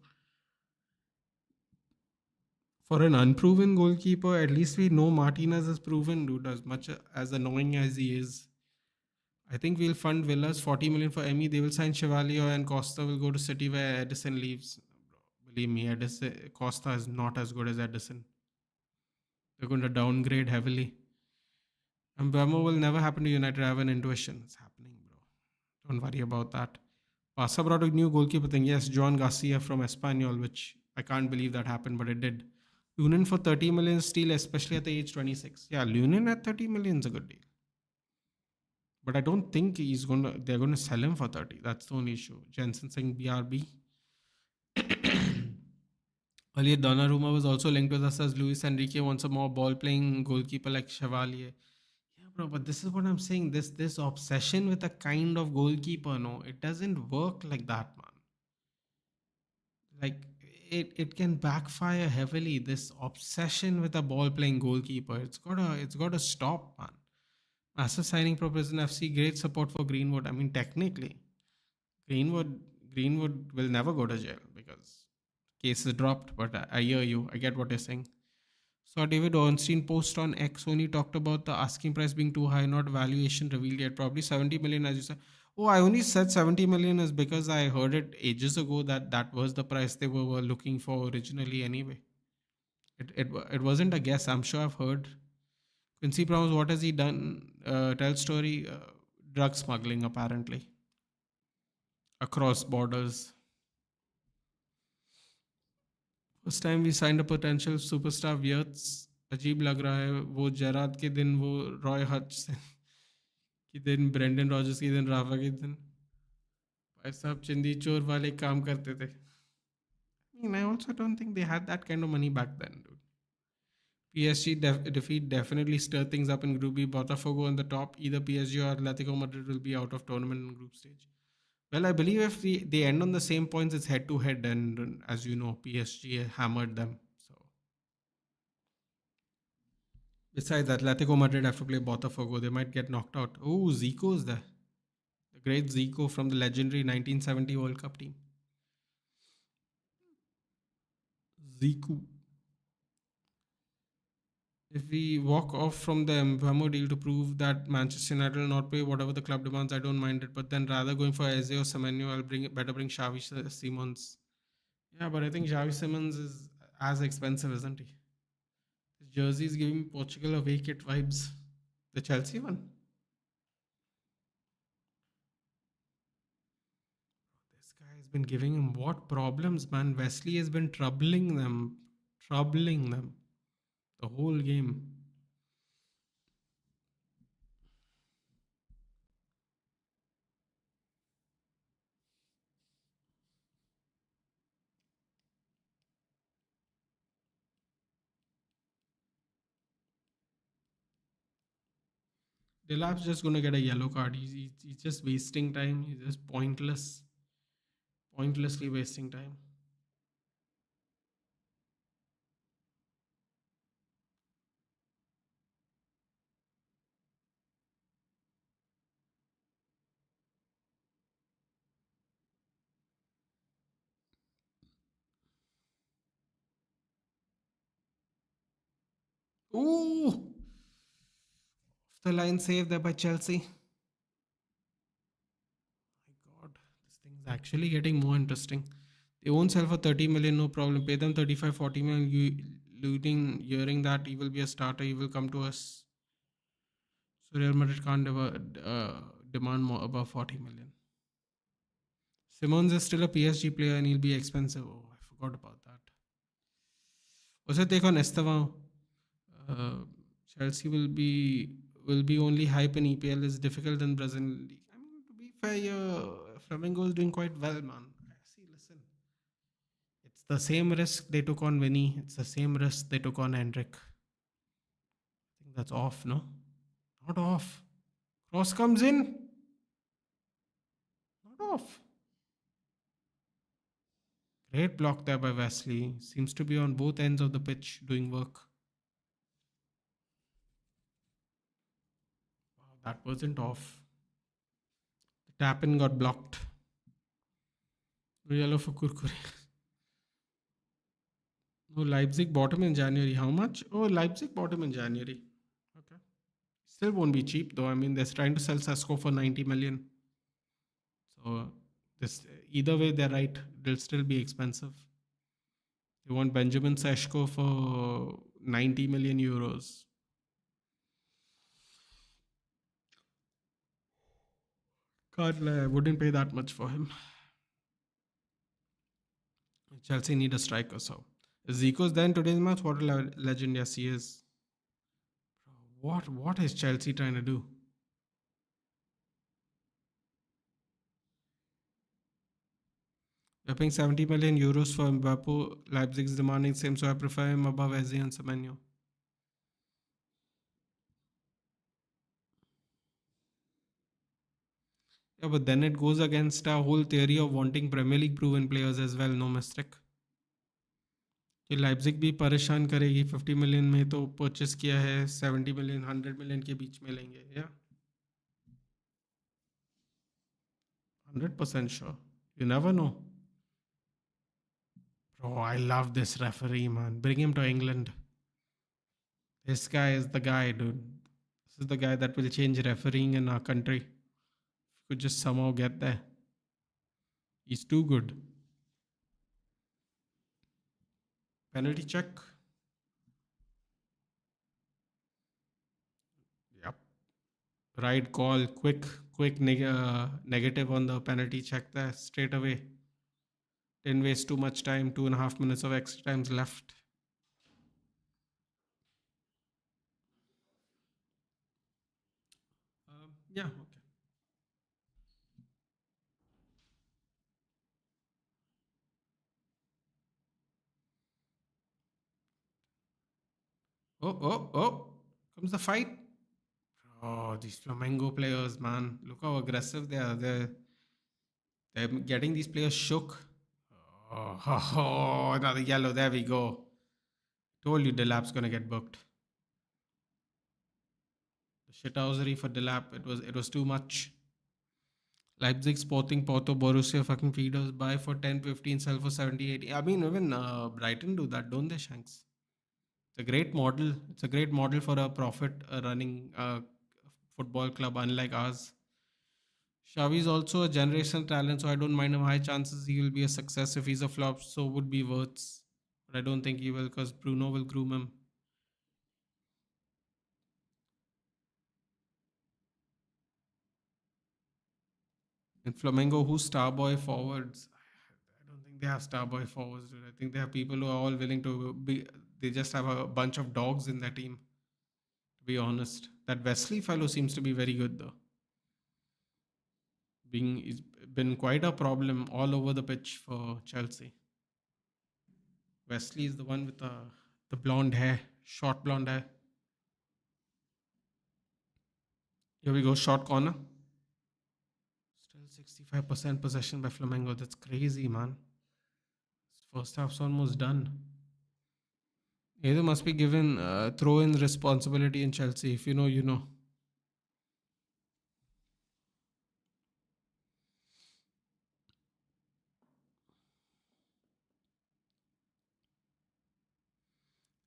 For an unproven goalkeeper, at least we know Martinez is proven, dude, as much as annoying as he is. I think we'll fund Villas, 40 million for Emmy. They will sign Chevalier and Costa will go to City where Edison leaves. Believe me, Edison, Costa is not as good as Edison. They're going to downgrade heavily. And Burma will never happen to United. I have an intuition. It's happening, bro. Don't worry about that. Barca brought a new goalkeeper thing. Yes, John Garcia from Espanyol, which I can't believe that happened, but it did. Lunin for 30 million steal, especially at the age 26. Yeah, Lunin at 30 million is a good deal. But I don't think they're gonna sell him for 30. That's the only issue. Jensen saying BRB. Earlier, Donnarumma was also linked with us as Luis Enrique wants a more ball playing goalkeeper like Chevalier. Yeah, bro, but this is what I'm saying. This obsession with a kind of goalkeeper, no, it doesn't work like that, man. Like it can backfire heavily. This obsession with a ball playing goalkeeper, it's gotta stop, man. Massive signing for Prison FC, great support for Greenwood. I mean, technically, Greenwood Greenwood will never go to jail because case is dropped. But I hear you. I get what you're saying. So David Ornstein post on X only talked about the asking price being too high, not valuation revealed yet. Probably 70 million, as you said. Oh, I only said 70 million is because I heard it ages ago that that was the price they were looking for originally. Anyway, it wasn't a guess. I'm sure I've heard. Quincy Promise, what has he done? Tell story. Drug smuggling apparently across borders. First time we signed a potential superstar Wirtz. अजीब लग रहा है वो जेराद के दिन वो Roy Hutch के दिन ब्रेंडन रॉजर्स के दिन राफा के दिन भाई साहब चिंदी चोर वाले काम करते थे. I mean, I also don't think they had that kind of money back then, dude. PSG defeat definitely stir things up in Group B. Botafogo on the top. Either PSG or Atletico Madrid will be out of tournament in group stage. Well, I believe if they end on the same points, it's head to head, and as you know, PSG hammered them. So, besides Atletico Madrid have to play Botafogo, they might get knocked out. Oh, Zico's there. The great Zico from the legendary 1970 World Cup team. Zico. If we walk off from the Mbamo deal to prove that Manchester United will not pay whatever the club demands, I don't mind it. But then rather going for Eze or Semenyo, I'll better bring Xavi Simons. Yeah, but I think Xavi Simons is as expensive, isn't he? His jersey is giving Portugal away kit vibes. The Chelsea one. This guy has been giving him what problems, man? Wesley has been troubling them the whole game. Delap's just gonna get a yellow card. He's just wasting time. He's just pointlessly wasting time. Ooh, the line save there by Chelsea. My God, this thing's actually getting more interesting. They won't sell for 30 million, no problem. Pay them 35, 40 million. Hearing that he will be a starter, he will come to us. So Real Madrid can't demand more above 40 million. Simons is still a PSG player and he'll be expensive. Oh, I forgot about that. Also, take on Estevan. Uh, Chelsea will be only hype in EPL is difficult in Brazilian league. I mean, to be fair, Flamengo is doing quite well, man. See, listen, it's the same risk they took on Vinny. It's the same risk they took on Hendrik. I think that's off, no? Not off. Cross comes in. Not off. Great block there by Wesley. Seems to be on both ends of the pitch doing work. Wow, that wasn't off. The tap in got blocked. Yellow for Kurkure. Oh, Leipzig bottom in January. How much? Oh, Leipzig bottom in January. Okay. Still won't be cheap though. I mean, they're trying to sell Sesko for 90 million. So this either way, they're right. It'll still be expensive. They want Benjamin Sesko for 90 million euros. God, I wouldn't pay that much for him. Chelsea need a striker, so Zico's there in today's match. What a legend, yes, he is. What is Chelsea trying to do? They're paying 70 million euros for Mbappe. Leipzig's demanding same, so I prefer him above Eze and Semenyo. Yeah, but then it goes against our whole theory of wanting Premier League proven players as well, no mistake. कि Leipzig भी परेशान करेगी 50 million में तो purchase किया है 70 million 100 million के बीच में लेंगे या 100% sure. You never know. Bro, I love this referee, man. Bring him to England. This guy is the guy, dude. This is the guy that will change refereeing in our country. If you could just somehow get there. He's too good. Penalty check. Yep. Right call. Quick negative on the penalty check there straight away. Didn't waste too much time. 2.5 minutes of extra times left. Yeah, okay. Oh. Comes the fight. Oh, these Flamengo players, man. Look how aggressive they are. They're getting these players shook. Oh, another yellow. There we go. Told you Delap's gonna get booked. The shithousery for Delap. It was too much. Leipzig, Sporting, Porto, Borussia, fucking feeders buy for 10, 15, sell for 70, 80. I mean, even Brighton do that, don't they, Shanks? It's a great model. It's a great model for a profit running football club, unlike ours. Xavi is also a generational talent, so I don't mind him. High chances he will be a success. If he's a flop, so would be Wirtz. But I don't think he will because Bruno will groom him. In Flamengo, who's star boy forwards? I don't think they have star boy forwards, dude. I think they have people who are all willing to be. They just have a bunch of dogs in their team, to be honest. That Wesley fellow seems to be very good, though. It's been quite a problem all over the pitch for Chelsea. Wesley is the one with the blonde hair, short blonde hair. Here we go, short corner. Still 65% possession by Flamengo. That's crazy, man. First half's almost done. Either must be given throw-in responsibility in Chelsea. If you know, you know.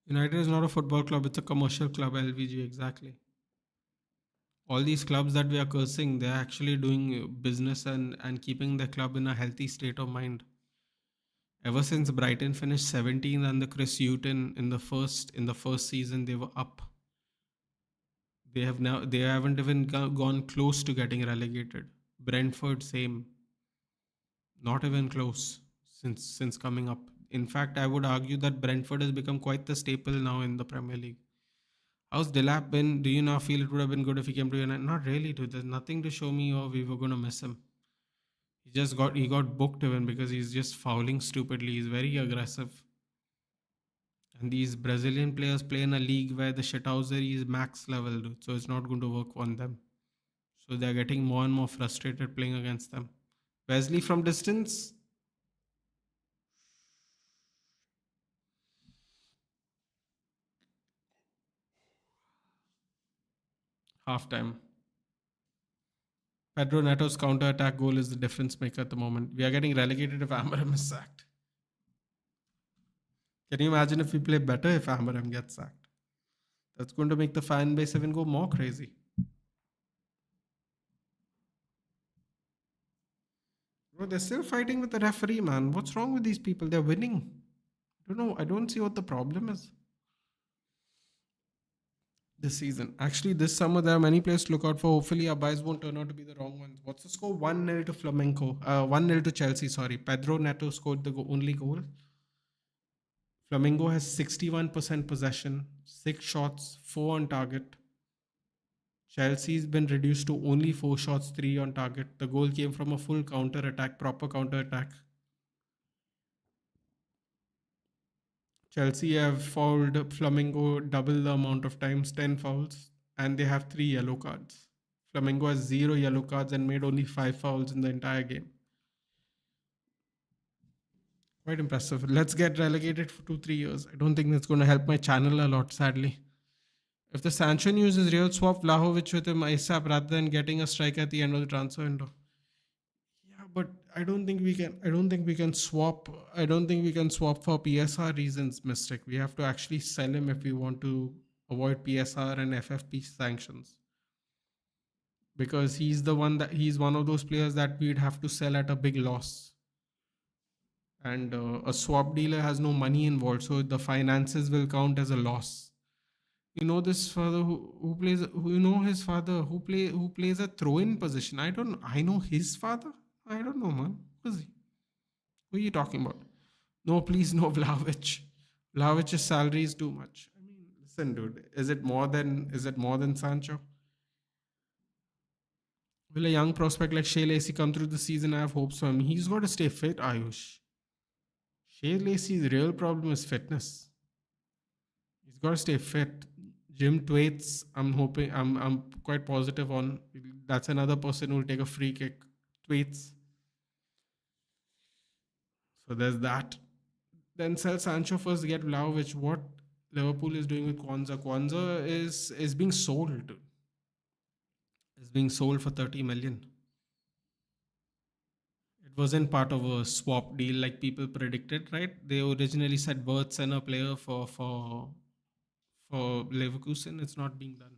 United is not a football club, it's a commercial club, LVG, exactly. All these clubs that we are cursing, they're actually doing business and keeping the club in a healthy state of mind. Ever since Brighton finished 17th under Chris Hughton in the first season, they were up. They haven't even gone close to getting relegated. Brentford, same, not even close since coming up. In fact, I would argue that Brentford has become quite the staple now in the Premier League. How's Delap been? Do you now feel it would have been good if he came to United? Not really, dude. There's nothing to show me or we were gonna miss him. He got booked even because he's just fouling stupidly. He's very aggressive. And these Brazilian players play in a league where the shithousery is max level, dude. So it's not going to work on them. So they're getting more and more frustrated playing against them. Wesley from distance. Half time. Pedro Neto's counter attack goal is the difference maker at the moment. We are getting relegated if Amarim is sacked. Can you imagine if we play better if Amarim gets sacked? That's going to make the fan base even go more crazy. Bro, they're still fighting with the referee, man. What's wrong with these people? They're winning. I don't know. I don't see what the problem is this season. Actually, this summer there are many players to look out for. Hopefully, our buys won't turn out to be the wrong ones. What's the score? 1-0 to Flamenco. 1-0 to Chelsea, sorry. Pedro Neto scored the only goal. Flamengo has 61% possession, 6 shots, 4 on target. Chelsea's been reduced to only 4 shots, 3 on target. The goal came from a full counter attack, proper counter attack. Chelsea have fouled Flamengo double the amount of times, 10 fouls, and they have 3 yellow cards. Flamengo has 0 yellow cards and made only 5 fouls in the entire game. Quite impressive. Let's get relegated for 2-3 years. I don't think that's going to help my channel a lot, sadly. If the Sancho news is real, swap Vlahovic with him ASAP rather than getting a strike at the end of the transfer window. Yeah, but I don't think we can. I don't think we can swap. I don't think we can swap for PSR reasons, Mystic. We have to actually sell him if we want to avoid PSR and FFP sanctions. Because he's one of those players that we'd have to sell at a big loss. And a swap dealer has no money involved, so the finances will count as a loss. You know this father who plays who you know his father who plays a throw-in position. I know his father. I don't know, man. Who is he? Who are you talking about? No, please, no Vlahovic. Vlahovic's salary is too much. I mean, listen, dude. Is it more than Sancho? Will a young prospect like Shea Lacey come through the season? I have hopes for him. He's got to stay fit, Ayush. Shea Lacey's real problem is fitness. He's got to stay fit. Jim Twaits, I'm quite positive on. That's another person who'll take a free kick. Twaits. So there's that. Then sell Sancho first, get Vlahovic. What Liverpool is doing with Kwanzaa? Kwanzaa is being sold. Is being sold for 30 million. It wasn't part of a swap deal like people predicted, right? They originally said Wirtz and a player for Leverkusen. It's not being done.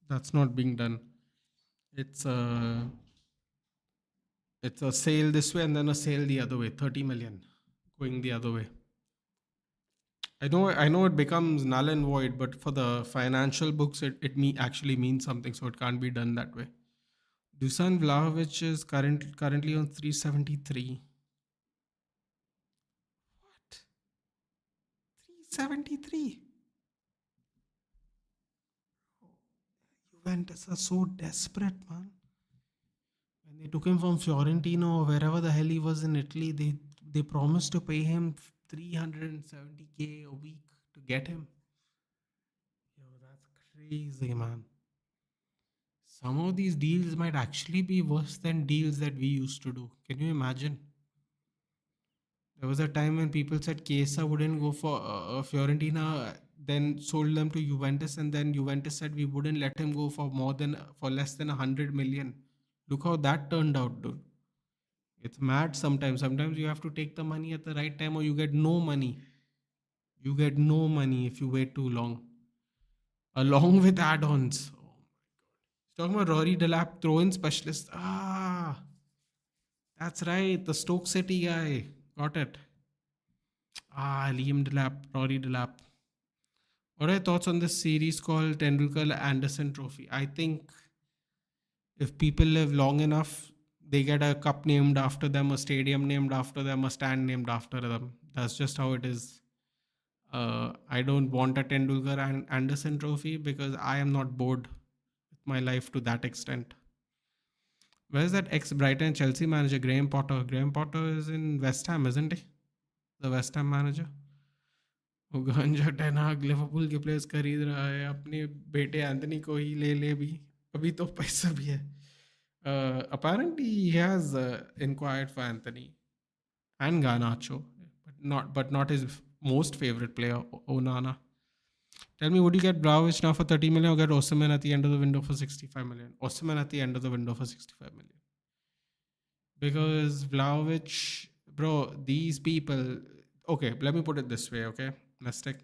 That's not being done. It's a it's a sale this way and then a sale the other way. 30 million going the other way. I know it becomes null and void, but for the financial books, actually means something, so it can't be done that way. Dusan Vlahovic is currently on 373. What? 373? Juventus are so desperate, man. When they took him from Fiorentina or wherever the hell he was in Italy, they promised to pay him 370K a week to get him. Yo, that's crazy, man. Some of these deals might actually be worse than deals that we used to do. Can you imagine? There was a time when people said Chiesa wouldn't go for Fiorentina, then sold them to Juventus, and then Juventus said we wouldn't let him go for less than 100 million. Look how that turned out, dude. It's mad sometimes. Sometimes you have to take the money at the right time, or you get no money. You get no money if you wait too long, along with add-ons. Talking about Rory Delap, throw-in specialist. That's right. The Stoke City guy. Got it. Liam Delap, Rory Delap. What are your thoughts on this series called Tendulkar Anderson Trophy? I think if people live long enough, they get a cup named after them, a stadium named after them, a stand named after them. That's just how it is. I don't want a Tendulkar and Anderson Trophy because I am not bored with my life to that extent. Where's that ex Brighton Chelsea manager, Graham Potter? Graham Potter is in West Ham, isn't he? The West Ham manager. वो गांजा टेनहाग Liverpool के players खरीद रहा है अपने बेटे Anthony को ही ले भी अभी तो पैसा भी है apparently he has inquired for Anthony and Garnacho but not his most favorite player Onana. Tell me, would you get Vlahovic now for 30 million or get Osimhen at the end of the window for 65 million? Osimhen at the end of the window for 65 million. Because Vlahovic, bro, these people. Okay, let me put it this way, okay, Mystic.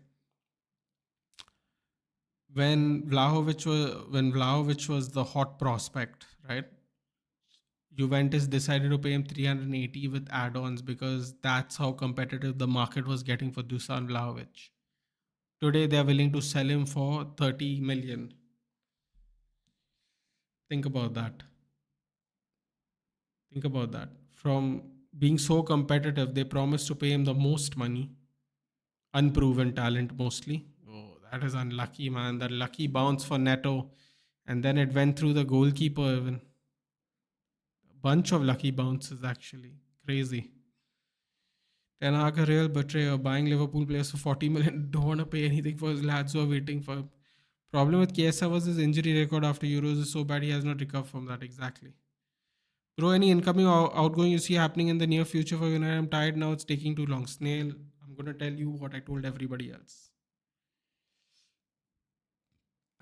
when Vlahovic was the hot prospect, right? Juventus decided to pay him 380 with add-ons because that's how competitive the market was getting for Dusan Vlahovic. Today they're willing to sell him for 30 million. Think about that. Think about that. From being so competitive, they promised to pay him the most money. Unproven talent mostly. Oh, that is unlucky, man. That lucky bounce for Neto. And then it went through the goalkeeper even. A bunch of lucky bounces actually. Crazy. Ten Hag a real betrayer, buying Liverpool players for 40 million. Don't want to pay anything for his lads who are waiting for him. Problem with Chiesa was his injury record after Euros is so bad he has not recovered from that exactly. Bro, any incoming or outgoing you see happening in the near future for United? I'm tired now. It's taking too long. Snail, I'm going to tell you what I told everybody else.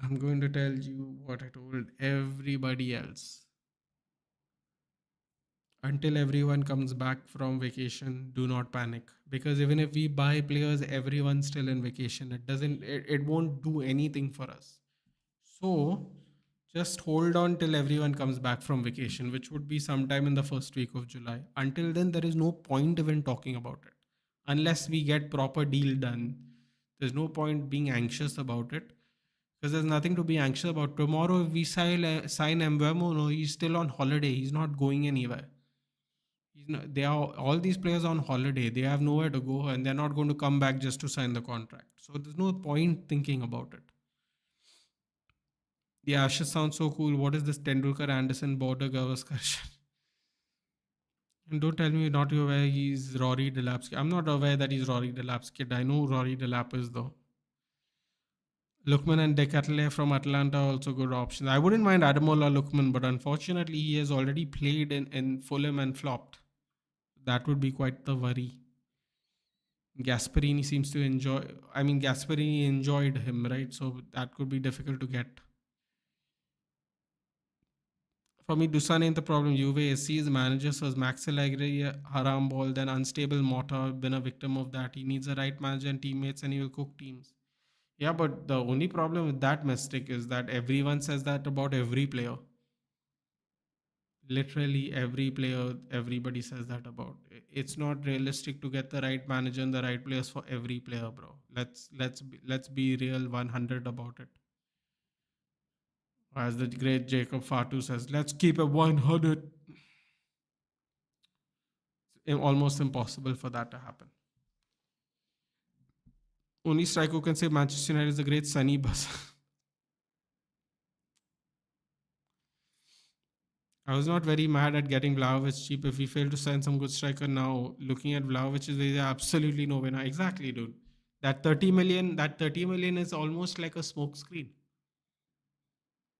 I'm going to tell you what I told everybody else. Until everyone comes back from vacation, do not panic. Because even if we buy players, everyone's still in vacation. It won't do anything for us. So just hold on till everyone comes back from vacation, which would be sometime in the first week of July. Until then, there is no point even talking about it. Unless we get proper deal done, there's no point being anxious about it because there's nothing to be anxious about. Tomorrow, if we sign Mbemo, no, he's still on holiday. He's not going anywhere. He's not, they are all these players on holiday. They have nowhere to go, and they're not going to come back just to sign the contract. So there's no point thinking about it. The Ashes sounds so cool. What is this Tendulkar Anderson border Gavaskar? And don't tell me you're not aware he's Rory Delap's kid. I'm not aware that he's Rory Delap's kid. I know who Rory Delap is though. Lookman and Decathlon from Atlanta are also good options. I wouldn't mind Adamola Lookman, but unfortunately he has already played in Fulham and flopped. That would be quite the worry. Gasperini seems to enjoy. I mean, Gasperini enjoyed him, right? So that could be difficult to get. For me, Dusan ain't the problem. Juve SC's manager was Max Allegri, haram ball, then unstable Mota, been a victim of that. He needs a right manager and teammates, and he will cook teams. Yeah, but the only problem with that mistake is that everyone says that about every player. Literally every player, everybody says that about. It's not realistic to get the right manager and the right players for every player, bro. Let's be real 100 about it. As the great Jacob Fatu says, let's keep it 100. It's almost impossible for that to happen. Only striker who can say Manchester United is a great Sunny bus. I was not very mad at getting Vlahovic cheap. If we fail to sign some good striker now, looking at Vlahovic is there absolutely no winner. Exactly, dude. That 30 million is almost like a smoke screen.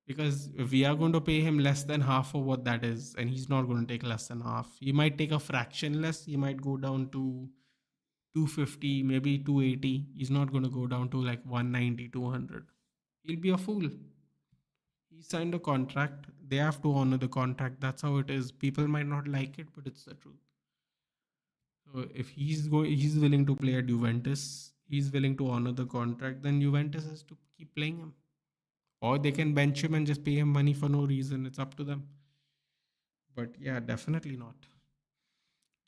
Because we are going to pay him less than half of what that is, and he's not going to take less than half. He might take a fraction less. He might go down to 250, maybe 280. He's not going to go down to like 190, 200. He'll be a fool. He signed a contract. They have to honor the contract. That's how it is. People might not like it, but it's the truth. So if he's willing to play at Juventus, he's willing to honor the contract, then Juventus has to keep playing him. Or they can bench him and just pay him money for no reason. It's up to them. But yeah, definitely not.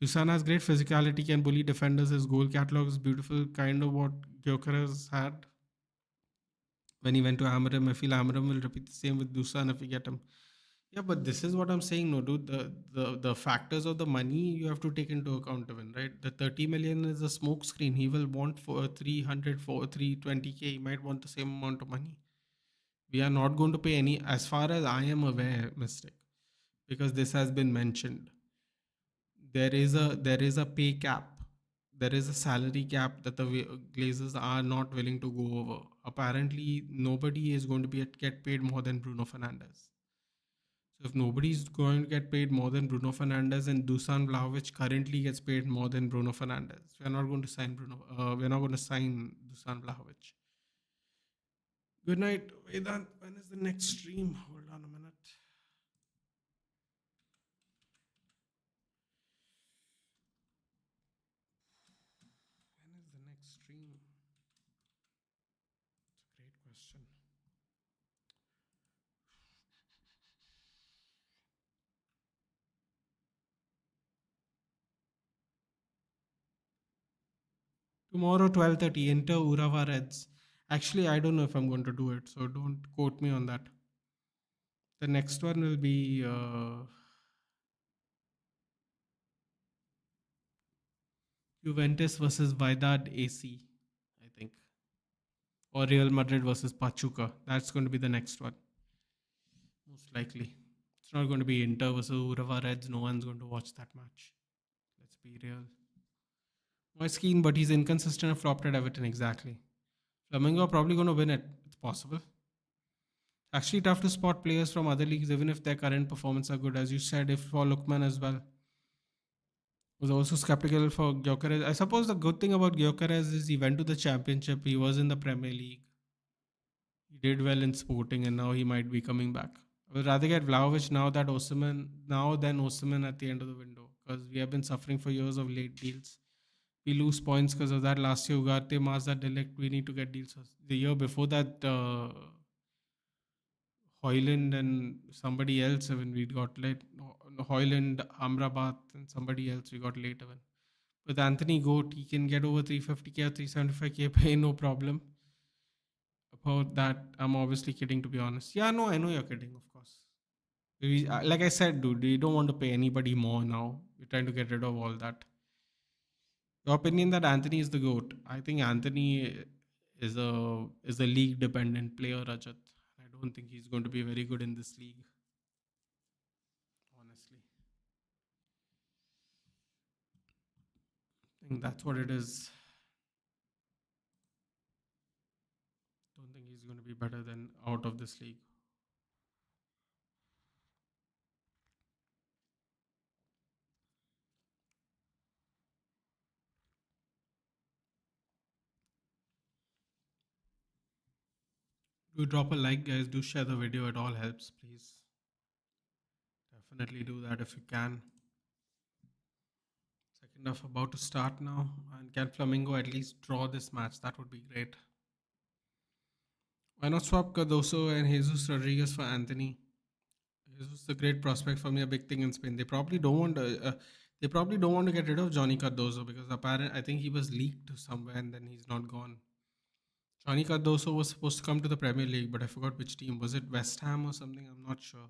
Dusan has great physicality, can bully defenders. His goal catalog is beautiful, kind of what Gyökeres had when he went to Amarim. I feel Amarim will repeat the same with Dusan if we get him. Yeah, but this is what I'm saying, no, dude. The factors of the money you have to take into account, even, right? The 30 million is a smoke screen. He will want for 300, for 320k. He might want the same amount of money. We are not going to pay any, as far as I am aware, mistake, because this has been mentioned. There is a pay cap. There is a salary cap that the Glazers are not willing to go over. Apparently, nobody is going to get paid more than Bruno Fernandes. So if nobody is going to get paid more than Bruno Fernandes and Dusan Vlahovic currently gets paid more than Bruno Fernandes, we're not going to sign Bruno. We're not going to sign Dusan Vlahovic. Good night, Vedant. When is the next stream? Hold on a minute. When is the next stream? It's a great question. Tomorrow 12:30 Inter Urava Reds. Actually, I don't know if I'm going to do it, so don't quote me on that. The next one will be Juventus versus Wydad AC, I think, or Real Madrid versus Pachuca. That's going to be the next one, most likely. It's not going to be Inter versus Urava Reds. No one's going to watch that match. Let's be real. Moise Keane, but he's inconsistent and flopped at Everton. Exactly. Flamengo are probably going to win it. It's possible. Actually, tough to spot players from other leagues, even if their current performance are good, as you said. If for Lukman as well, was also skeptical for Gyökeres. I suppose the good thing about Gyökeres is he went to the Championship. He was in the Premier League. He did well in Sporting, and now he might be coming back. I would rather get Vlahovic now than Osimhen at the end of the window, because we have been suffering for years of late deals. We lose points because of that. Last year, Ugarte, Mazda, Delict, we need to get deals. The year before that, Hoyland and somebody else, when we got late. Hoyland, Amrabat, and somebody else we got late even. With Anthony Goat, he can get over 350k or 375k pay, no problem. About that, I'm obviously kidding, to be honest. Yeah, no, I know you're kidding, of course. Like I said, dude, you don't want to pay anybody more now. You're trying to get rid of all that. Your opinion that Anthony is the GOAT. I think Anthony is a league dependent player, Rajat. I don't think he's going to be very good in this league, honestly. I think that's what it is. Don't think he's going to be better than out of this league. Do drop a like, guys. Do share the video. It all helps, please. Definitely do that if you can. Second half about to start now. And can Flamingo at least draw this match? That would be great. Why not swap Cardoso and Jesus Rodriguez for Anthony? Jesus is a great prospect for me, a big thing in Spain. They probably don't want to get rid of Johnny Cardoso because apparently I think he was leaked to somewhere and then he's not gone. Johnny Cardoso was supposed to come to the Premier League, but I forgot which team. Was it West Ham or something? I'm not sure.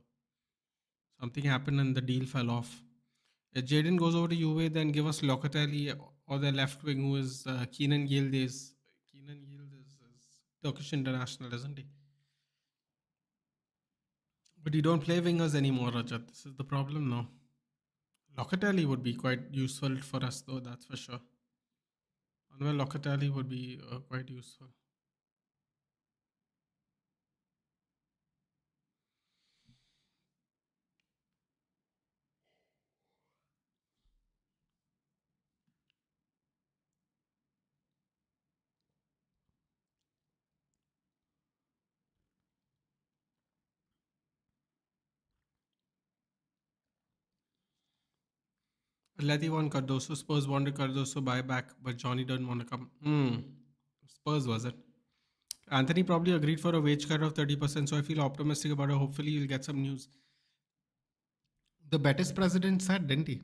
Something happened and the deal fell off. If Jaden goes over to Juve, then give us Locatelli or the left wing, who is Keenan Yildiz. Keenan Yildiz is Turkish international, isn't he? But you don't play wingers anymore, Rajat. This is the problem now. Locatelli would be quite useful for us, though, that's for sure. Manuel Locatelli would be quite useful. Atleti want Cardoso. Spurs wanted Cardoso buyback, but Johnny didn't want to come. Spurs was it? Anthony probably agreed for a wage cut of 30%, so I feel optimistic about it. Hopefully, you'll get some news. The Betis president said, didn't he?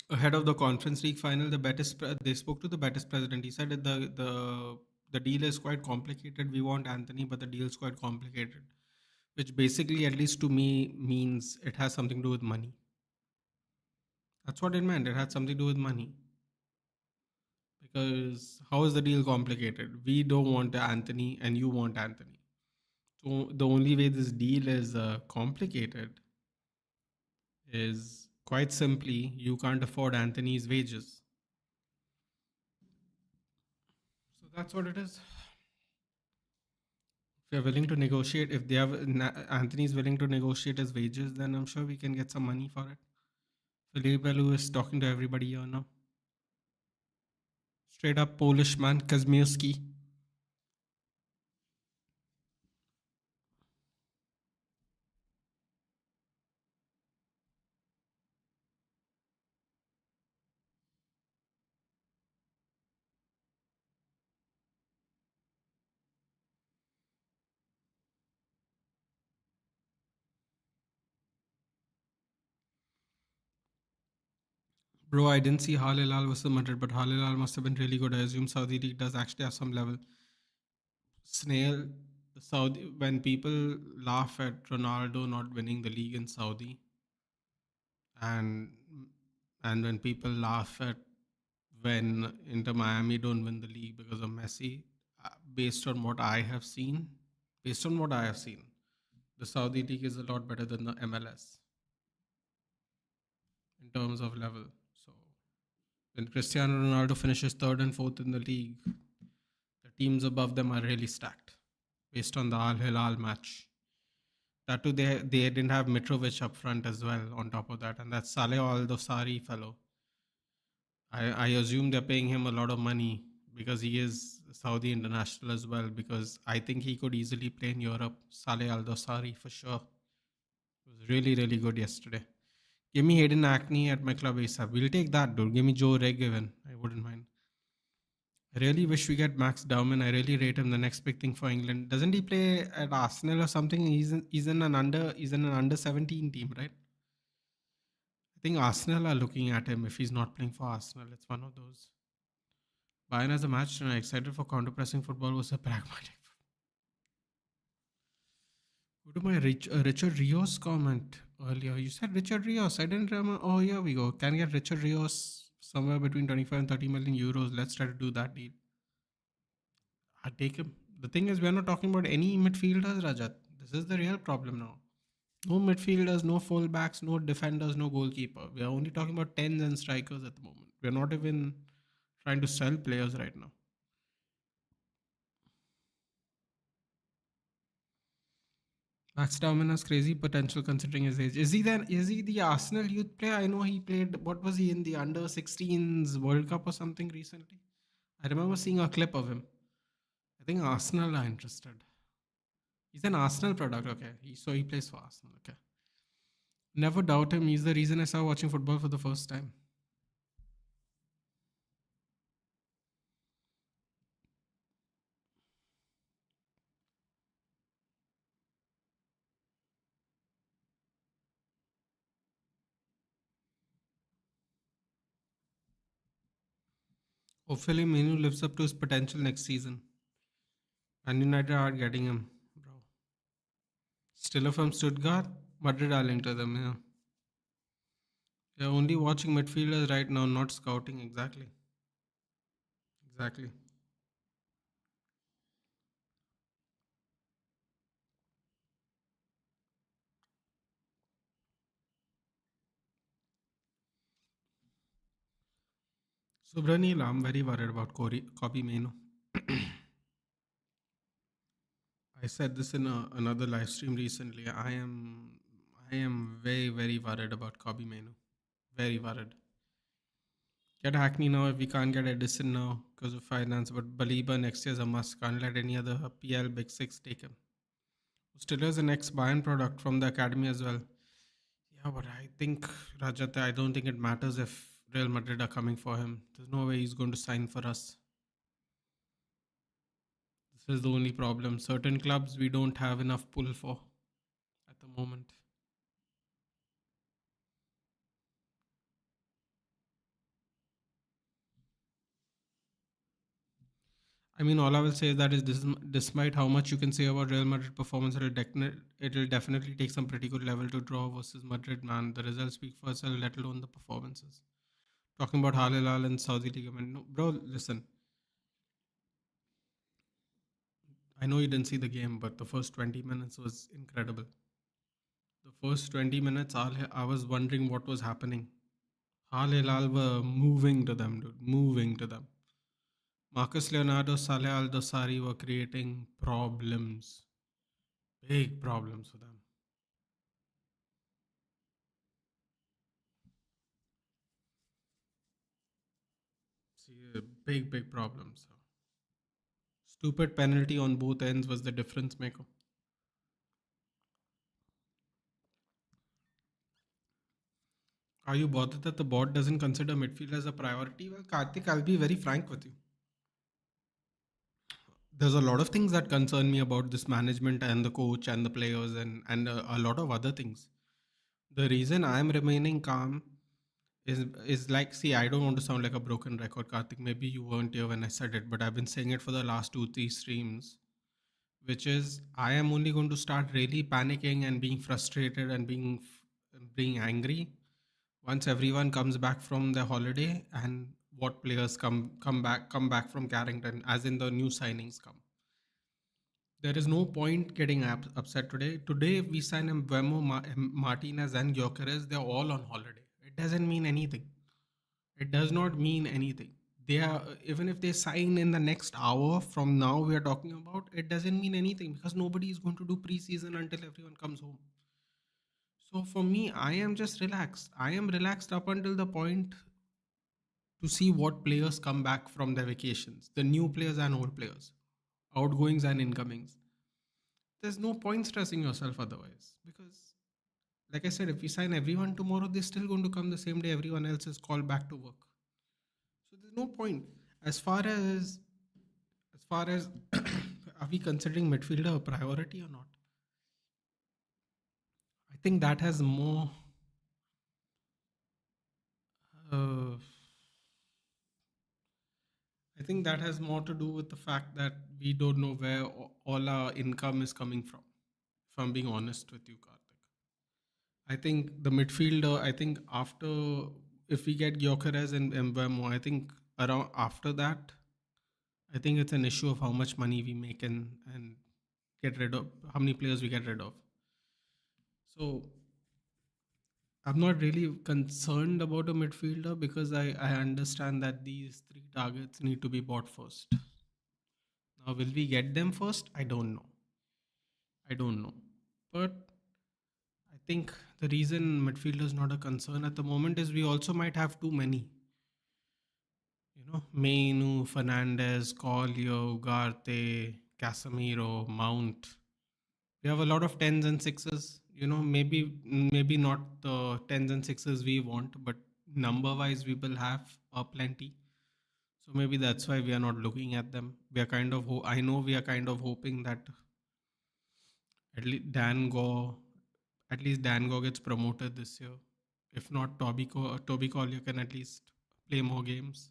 Ahead of the Conference League final, they spoke to the Betis president. He said that the deal is quite complicated. We want Anthony, but the deal is quite complicated, which basically, at least to me, means it has something to do with money. That's what it meant. It had something to do with money. Because how is the deal complicated? We don't want Anthony, and you want Anthony. So the only way this deal is complicated is quite simply you can't afford Anthony's wages. So that's what it is. If you're willing to negotiate, if they have Anthony's willing to negotiate his wages, then I'm sure we can get some money for it. Felipe Lu is talking to everybody here now. Straight up Polish man, Kazmiewski. Bro, I didn't see Al Hilal versus Madrid, but Al Hilal must have been really good. I assume Saudi League does actually have some level. Snail, Saudi, when people laugh at Ronaldo not winning the league in Saudi, and when people laugh at when Inter Miami don't win the league because of Messi, based on what I have seen, based on what I have seen, the Saudi league is a lot better than the MLS in terms of level. So when Cristiano Ronaldo finishes third and fourth in the league, the teams above them are really stacked based on the Al Hilal match. That too, they didn't have Mitrovic up front as well. On top of that, and that Saleh Al Dosari fellow, I assume they're paying him a lot of money because he is Saudi international as well. Because I think he could easily play in Europe. Saleh Al Dosari for sure. He was really really good yesterday. Give me Hayden Acne at my club ASAP. We'll take that, dude. Give me Joe Regiven. I wouldn't mind. I really wish we get Max Dowman. I really rate him. The next big thing for England. Doesn't he play at Arsenal or something? He's in an under 17 team, right? I think Arsenal are looking at him if he's not playing for Arsenal. It's one of those. Bayern has a match tonight. Excited for counter pressing football was a pragmatic. Go to my Richard Rios comment earlier. You said Richard Rios. I didn't remember. Oh, here we go. Can get Richard Rios somewhere between 25 and 30 million euros. Let's try to do that deal. I take him. The thing is, we're not talking about any midfielders, Rajat. This is the real problem now. No midfielders, no fullbacks, no defenders, no goalkeeper. We are only talking about tens and strikers at the moment. We're not even trying to sell players right now. Max Dowman has crazy potential considering his age. Is he the Arsenal youth player? I know he played, what was he in the under 16s World Cup or something recently? I remember seeing a clip of him. I think Arsenal are interested. He's an Arsenal product, okay. So he plays for Arsenal, okay. Never doubt him. He's the reason I started watching football for the first time. Hopefully, Menu lives up to his potential next season. And United are getting him, bro. Stiller from Stuttgart, Madrid are linked to them, yeah. They're only watching midfielders right now, not scouting. Exactly. Exactly. So, Branil, I'm very worried about Kobe Mano. I said this in another live stream recently. I am very, very worried about Kobe Mano. Very worried. Get Hackney now if we can't get Edison now because of finance. But Baliba next year's a must. Can't let any other PL Big Six take him. Still is an ex Bayern product from the academy as well. Yeah, but I think Rajat, I don't think it matters if Real Madrid are coming for him. There's no way he's going to sign for us. This is the only problem. Certain clubs we don't have enough pull for at the moment. I mean, all I will say is that is despite how much you can say about Real Madrid performance, it'll definitely take some pretty good level to draw versus Madrid. Man, the results speak for itself, let alone the performances. Talking about Al Hilal and Saudi League, I mean, no, bro, listen. I know you didn't see the game, but the first 20 minutes was incredible. The first 20 minutes, I was wondering what was happening. Al Hilal were moving to them, dude, moving to them. Marcus Leonardo, Saleh Al Dosari were creating problems, big problems for them. See, big, big problems. Stupid penalty on both ends was the difference maker. Are you bothered that the board doesn't consider midfield as a priority? Well, Karthik, I'll be very frank with you. There's a lot of things that concern me about this management and the coach and the players and a lot of other things. The reason I'm remaining calm is like, see, I don't want to sound like a broken record, Karthik. Maybe you weren't here when I said it, but I've been saying it for the last 2 3 streams, which is I am only going to start really panicking and being frustrated and being angry once everyone comes back from their holiday and what players come back from Carrington, as in the new signings come. There is no point getting upset today. Today, if we sign Mbemo, Martinez, and Gyökeres, they're all on holiday. It doesn't mean anything. It does not mean anything. They are, even if they sign in the next hour from now, we are talking about, it doesn't mean anything because nobody is going to do preseason until everyone comes home. So for me, I am just relaxed. I am relaxed up until the point to see what players come back from their vacations, the new players and old players, outgoings and incomings. There's no point stressing yourself otherwise because, like I said, if we sign everyone tomorrow, they're still going to come the same day everyone else is called back to work. So there's no point. As far as are we considering midfielder a priority or not? I think that has more. Uh, I think that has more to do with the fact that we don't know where all our income is coming from. If I'm being honest with you, Karthik, I think the midfielder. I think after, if we get Gyökeres and Mbemo, I think around after that, I think it's an issue of how much money we make and get rid of, how many players we get rid of. So I'm not really concerned about a midfielder because I understand that these three targets need to be bought first. Now, will we get them first? I don't know. I don't know. But I think the reason midfielder is not a concern at the moment is we also might have too many. Mainu, Fernandez, Collier, Ugarte, Casemiro, Mount. We have a lot of tens and sixes. Maybe not the tens and sixes we want, but number wise we will have plenty. So maybe that's why we are not looking at them. We are kind of I know we are kind of hoping that at least Dan Go gets promoted this year. If not, Toby Collier can at least play more games.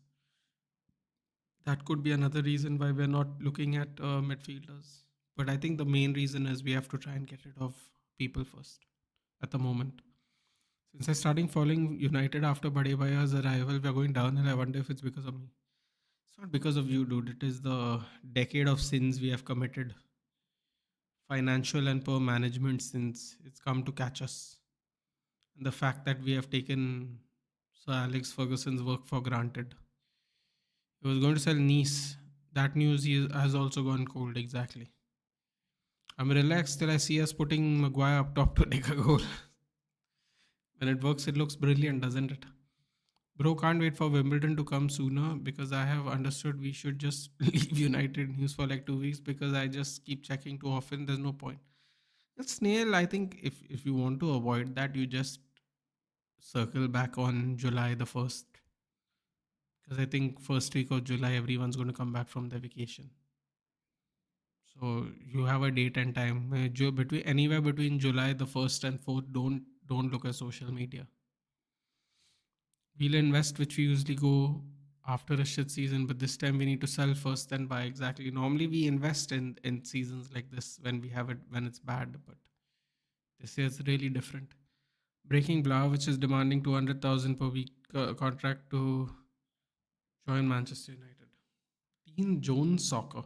That could be another reason why we're not looking at midfielders. But I think the main reason is we have to try and get rid of people first at the moment. Since I started following United after Bade Baya's arrival, we're going downhill. I wonder if it's because of me. It's not because of you, dude. It is the decade of sins we have committed, financial and poor management since it's come to catch us. And the fact that we have taken Sir Alex Ferguson's work for granted. He was going to sell Nice. That news has also gone cold, exactly. I'm relaxed till I see us putting Maguire up top to take a goal. When it works, it looks brilliant, doesn't it? Bro, can't wait for Wimbledon to come sooner because I have understood we should just leave United news for like 2 weeks because I just keep checking too often. There's no point. Snail, I think if you want to avoid that, you just circle back on July the 1st. Because I think first week of July, everyone's going to come back from their vacation. So you have a date and time. Between anywhere between July the 1st and 4th, don't look at social media. We'll invest, which we usually go after a shit season, but this time we need to sell first, then buy. Exactly. Normally we invest in seasons like this when we have it when it's bad, but this year it's really different. Breaking Blah, which is demanding 200,000 per week contract to join Manchester United. Dean Jones Soccer.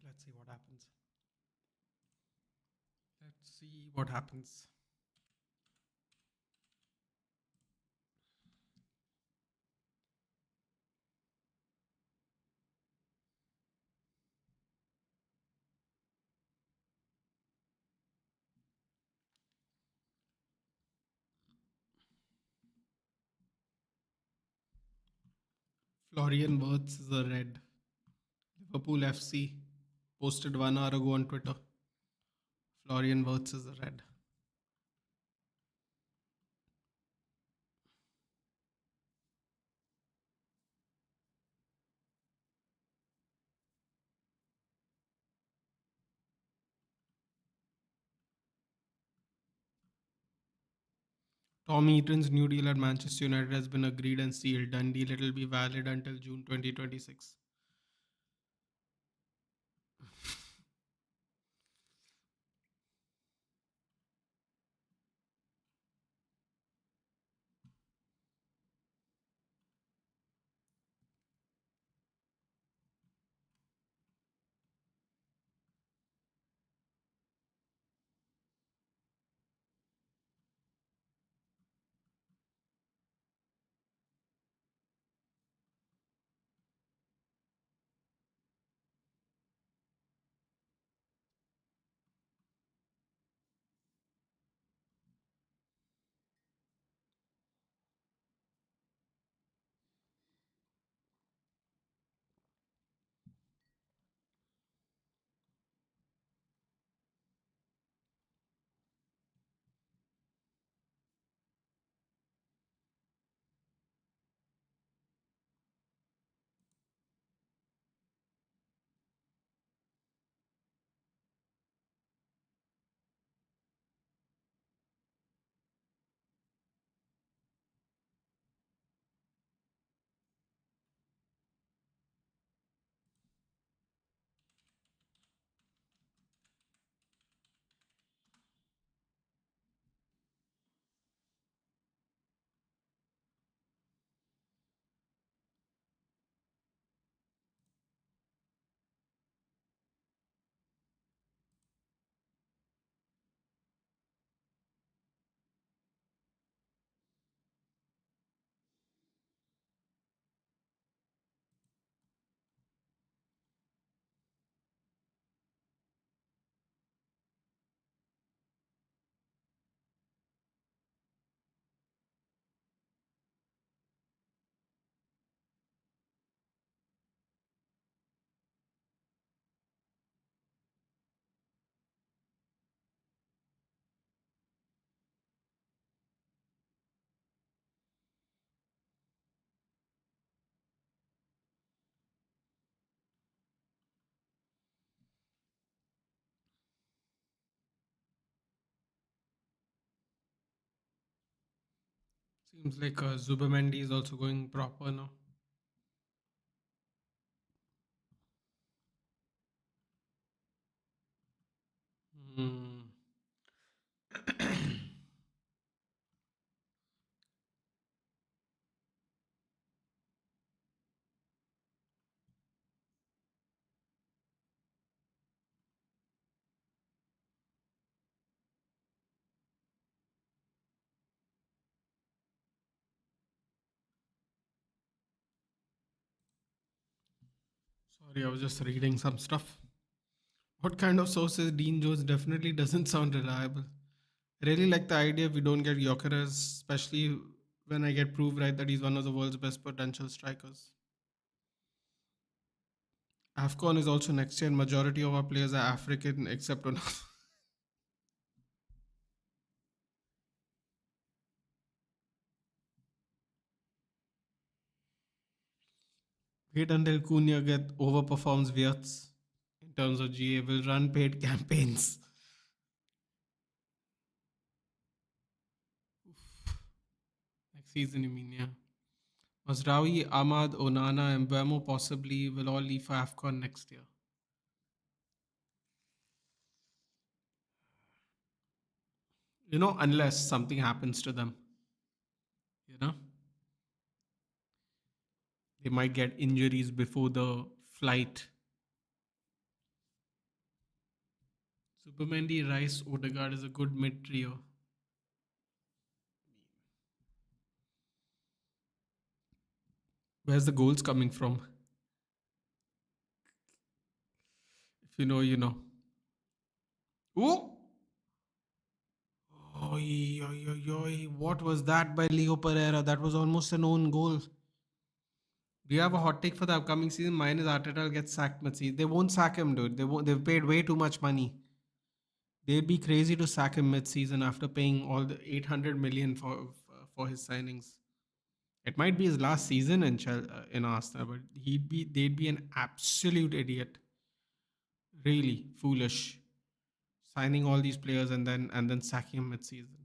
Let's see what happens. Let's see what happens. Florian Wirtz is a red. Liverpool FC posted 1 hour ago on Twitter. Florian Wirtz is a red. Tom Eaton's new deal at Manchester United has been agreed and sealed. Done deal. It'll be valid until June 2026. Seems like Zubamendi is also going proper now. Hmm. Sorry, I was just reading some stuff. What kind of sources? Dean Jones definitely doesn't sound reliable. I really like the idea if we don't get Jokeres, especially when I get proved right that he's one of the world's best potential strikers. AFCON is also next year, and majority of our players are African, except on. Wait until Cunha get overperforms Wirtz in terms of GA. Will run paid campaigns. Next season, you mean, yeah. Masraoui, Ahmad, Onana, and Mbemo possibly will all leave for AFCON next year. Unless something happens to them, you know, they might get injuries before the flight. Supermendi, Rice, Odegaard is a good mid trio. Where's the goals coming from? If you know, you know. Oh! Oi, oi, oi, oi. What was that by Leo Pereira? That was almost an own goal. Do you have a hot take for the upcoming season? Mine is Arteta will get sacked mid-season. They won't sack him, dude. They won't. They've paid way too much money. They'd be crazy to sack him mid-season after paying all the 800 million for his signings. It might be his last season in Arsenal, but they'd be an absolute idiot. Really foolish, signing all these players and then sacking him mid-season.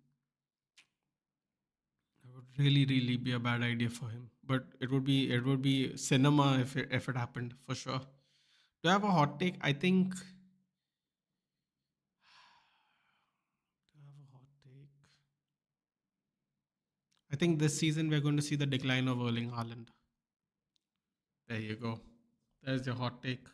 Really, really be a bad idea for him. But it would be cinema if it happened for sure. Do I have a hot take? I think. Do I have a hot take? I think this season we're going to see the decline of Erling Haaland. There you go. There's your hot take.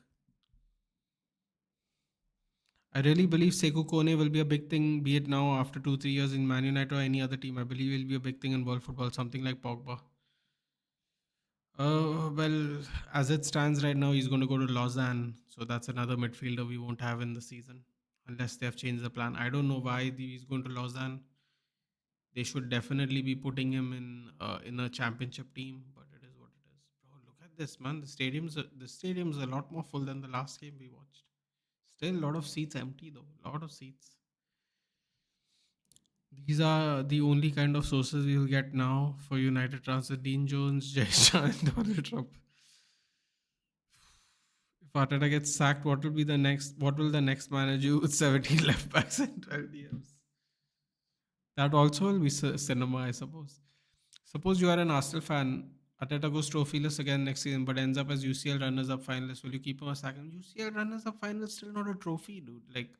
I really believe Sekou Kone will be a big thing, be it now after 2 3 years in Man United or any other team. I believe he'll be a big thing in world football, something like Pogba. Well, as it stands right now, he's going to go to Lausanne, so that's another midfielder we won't have in the season unless they have changed the plan. I don't know why he's going to Lausanne. They should definitely be putting him in a championship team, but it is what it is. Bro, look at this man. The stadium's a lot more full than the last game we watched. Still a lot of seats empty though. A lot of seats. These are the only kind of sources you'll get now for United transfer. Dean Jones, Jay Shah, and Donald Trump. If Arteta gets sacked, what will be the next? What will the next manager do with 17 left backs and 12 DMs? That also will be cinema, I suppose. Suppose you are an Arsenal fan. Arteta goes trophyless again next season, but ends up as UCL runners-up finalist. Will you keep him a second? UCL runners-up finalist still not a trophy, dude. Like,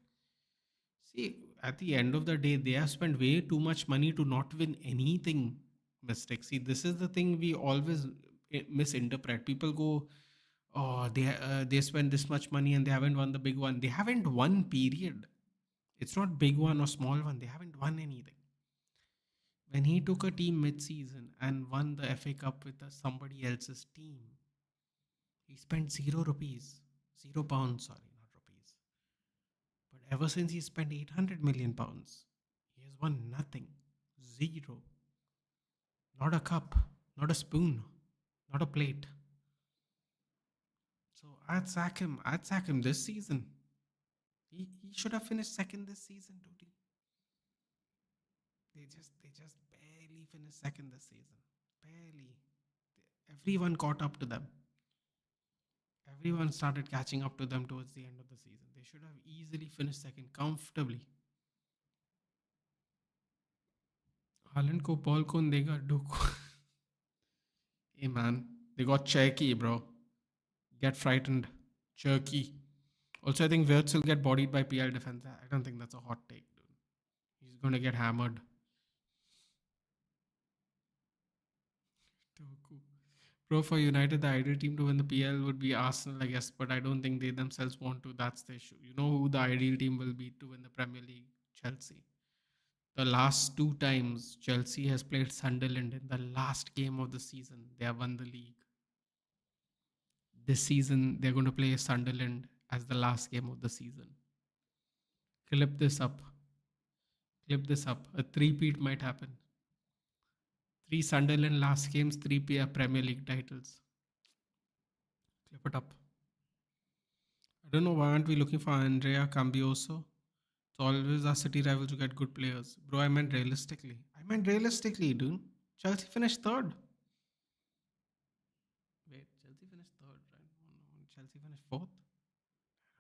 see, at the end of the day, they have spent way too much money to not win anything. Mistake. See, this is the thing we always misinterpret. People go, "Oh, they spent this much money and they haven't won the big one." They haven't won. Period. It's not big one or small one. They haven't won anything. When he took a team mid-season and won the FA Cup with somebody else's team, he spent 0 rupees, £0, sorry, not rupees. But ever since he spent £800 million, he has won nothing, zero, not a cup, not a spoon, not a plate. So I'd sack him. I'd sack him this season. He should have finished second this season, dude. They just barely finished second this season. Barely. Everyone caught up to them. Everyone started catching up to them towards the end of the season. They should have easily finished second comfortably. Haaland को ball कौन देगा डुक Hey man, they got Cherky, bro. Get frightened. Cherky. Also, I think Wirtz will get bodied by PL defense. I don't think that's a hot take, dude. He's going to get hammered. Doku. Bro, for United, the ideal team to win the PL would be Arsenal, I guess, but I don't think they themselves want to. That's the issue. You know who the ideal team will be to win the Premier League? Chelsea. The last two times Chelsea has played Sunderland in the last game of the season, they have won the league. This season, they're going to play Sunderland as the last game of the season. Clip this up. Clip this up. A three-peat might happen. 3 Sunderland last games, 3 Premier League titles. Clip it up. I don't know why aren't we looking for Andrea Cambioso? It's always our city rivals to get good players. Bro, I meant realistically. Dude. Chelsea finished third. Wait, Chelsea finished third, right? No, Chelsea finished fourth.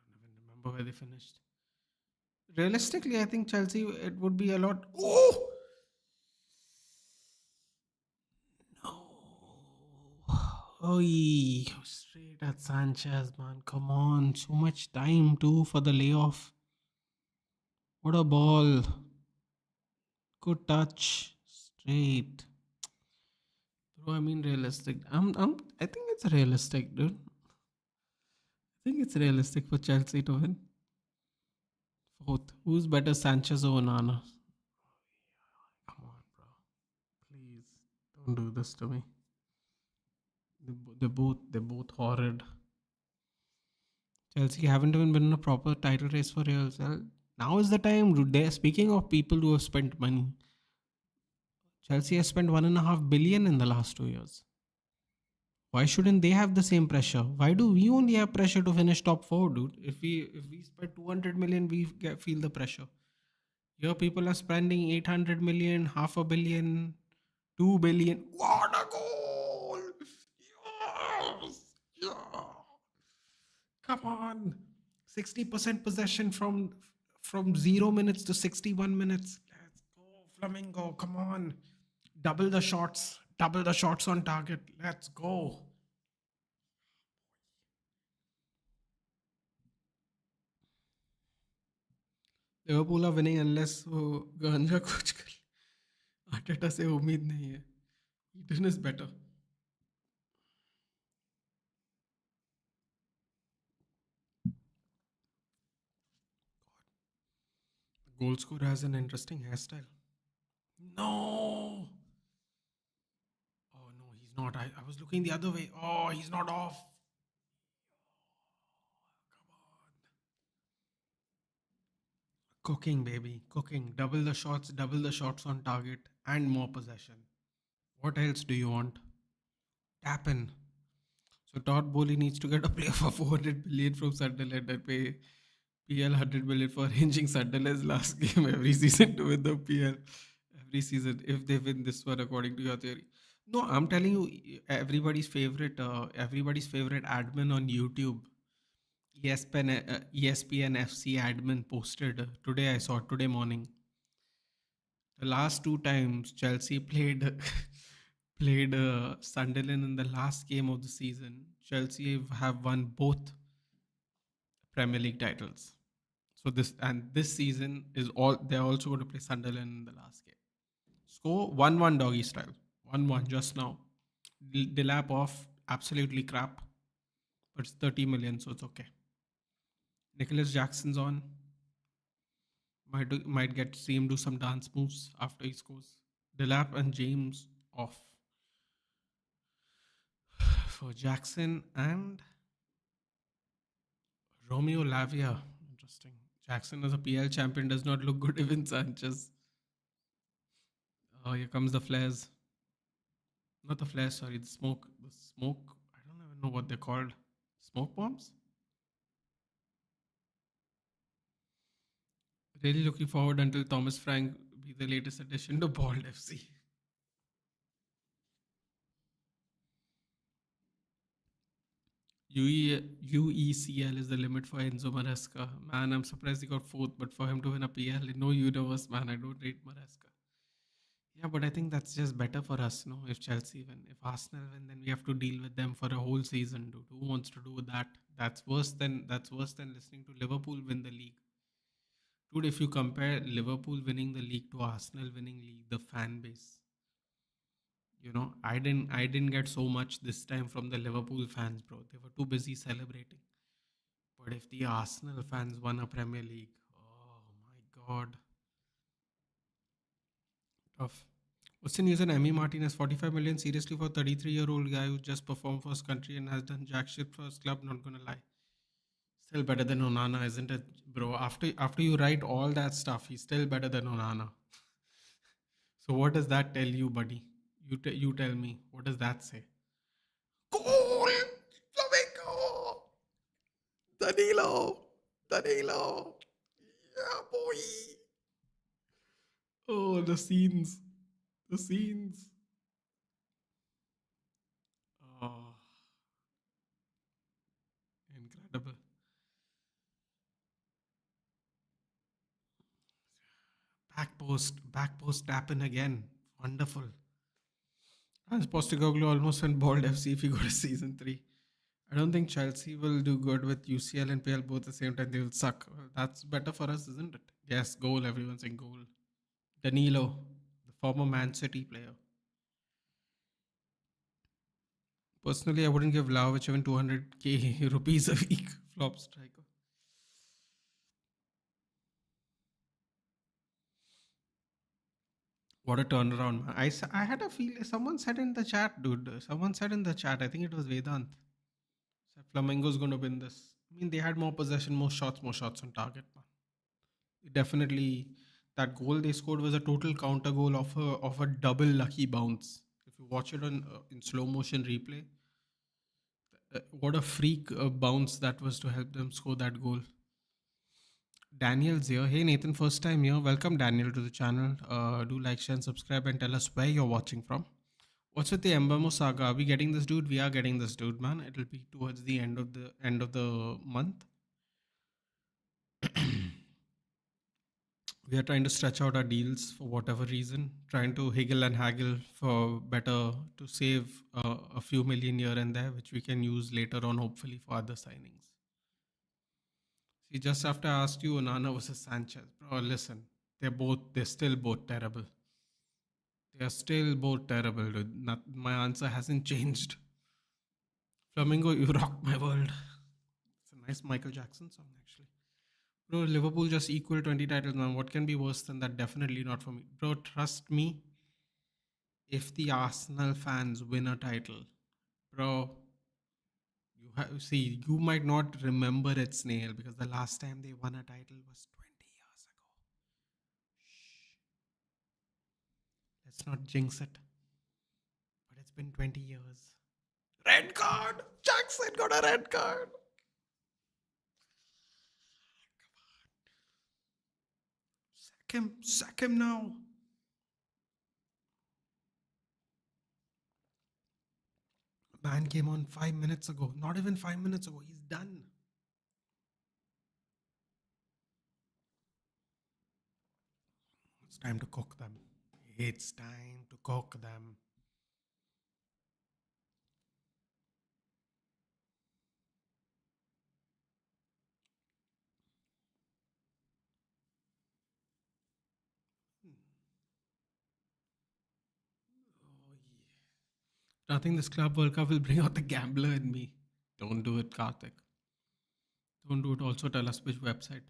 I don't even remember where they finished. Realistically, I think Chelsea, it would be a lot. Oh! No. Oi, straight at Sanchez, man. Come on. So much time, too, for the layoff. What a ball. Good touch. Straight. Bro, I mean realistic. I think it's realistic, dude. I think it's realistic for Chelsea to win. Fourth. Who's better, Sanchez or Onana? Come on, bro. Please don't do this to me. They're both horrid. Chelsea haven't even been in a proper title race for real. So now is the time. Dude. Speaking of people who have spent money, Chelsea has spent 1.5 billion in the last 2 years. Why shouldn't they have the same pressure? Why do we only have pressure to finish top four, dude? If we spend 200 million, feel the pressure. Here, people are spending 800 million, half a billion, 2 billion. What a goal! Yes! Yeah! Come on, 60% possession from 0 minutes to 61 minutes. Let's go, Flamengo. Come on, Double the shots on target. Let's go. Liverpool are winning unless वो गांजा कुछ कर Arteta से उम्मीद नहीं है. Eden is better. Goal scorer has an interesting hairstyle. No. Oh no, he's not. I was looking the other way. Oh, he's not off. Cooking, baby. Cooking. Double the shots on target, and more possession. What else do you want? Tap in. So Todd Bowley needs to get a player for 400 billion from Sunderland and pay PL 100 million for arranging Sunderland's last game every season to win the PL every season if they win this one according to your theory. No, I'm telling you, everybody's favorite admin on YouTube, ESPN FC admin posted today. I saw today morning. The last two times Chelsea played played Sunderland in the last game of the season, Chelsea have won both Premier League titles. So this season is all they're also going to play Sunderland in the last game. Score 1-1 doggy style. 1-1 just now. Delap off absolutely crap, but it's 30 million, so it's okay. Nicholas Jackson's on. Might get see him do some dance moves after he scores. Delap and James off for Jackson and Romeo Lavia. Interesting. Jackson as a PL champion does not look good even Sanchez. Oh, here comes the flares. Not the flares, sorry, the smoke. The smoke. I don't even know what they're called. Smoke bombs? Really looking forward until Thomas Frank be the latest addition to Bald FC. UECL is the limit for Enzo Maresca. Man, I'm surprised he got fourth, but for him to win a PL in no universe, man, I don't rate Maresca. Yeah, but I think that's just better for us, no? If Chelsea win, if Arsenal win, then we have to deal with them for a whole season, dude. Who wants to do that? That's worse than listening to Liverpool win the league. Dude, if you compare Liverpool winning the league to Arsenal winning league, the fan base, I didn't get so much this time from the Liverpool fans, bro. They were too busy celebrating. But if the Arsenal fans won a Premier League, oh my god, tough. What's the news on Emmy Martinez? 45 million seriously for 33-year-old guy who just performed for his country and has done jack shit for his club. Not gonna lie, still better than Onana, isn't it, bro? After you write all that stuff, he's still better than Onana. So what does that tell you, buddy? You tell me. What does that say? Goal, Flamengo, Danilo, Danilo, yeah, boy. Oh, the scenes. Oh, incredible. Back post tapping again. Wonderful. As Postecoglou almost went bald FC if he go to season 3. I don't think Chelsea will do good with UCL and PL both at the same time. They will suck. Well, that's better for us, isn't it? Yes, goal. Everyone's saying goal. Danilo, the former Man City player. Personally, I wouldn't give Vlahovic even 200k rupees a week. Flop striker. What a turnaround, man. I had a feel. Someone said in the chat, dude. Someone said in the chat, I think it was Vedant, said Flamengo's going to win this. I mean, they had more possession, more shots on target, man. Definitely, that goal they scored was a total counter goal of a double lucky bounce. If you watch it on in slow motion replay, what a freak bounce that was to help them score that goal. Daniel's here. Hey Nathan, first time here. Welcome Daniel to the channel. Do like, share, and subscribe, and tell us where you're watching from. What's with the Embamo saga? Are we getting this dude? We are getting this dude, man. It'll be towards the end of the month. We are trying to stretch out our deals for whatever reason, trying to higgle and haggle for better to save a few million here and there, which we can use later on, hopefully, for other signings. See, just after I asked you, Onana versus Sanchez, bro, listen, they're still both terrible. They are still both terrible, dude. My answer hasn't changed. Flamingo, you rocked my world. It's a nice Michael Jackson song, actually. Bro, Liverpool just equal 20 titles, man. What can be worse than that? Definitely not for me. Bro, trust me, if the Arsenal fans win a title, bro, see, you might not remember it, Snail, because the last time they won a title was 20 years ago. Shh, let's not jinx it. But it's been 20 years. Red card! Jackson got a red card! Sack him now. Man came on 5 minutes ago. Not even 5 minutes ago. He's done. It's time to cook them. It's time to cook them. Oh, yeah. I think this Club World Cup will bring out the gambler in me. Don't do it, Karthik. Don't do it. Also, tell us which website.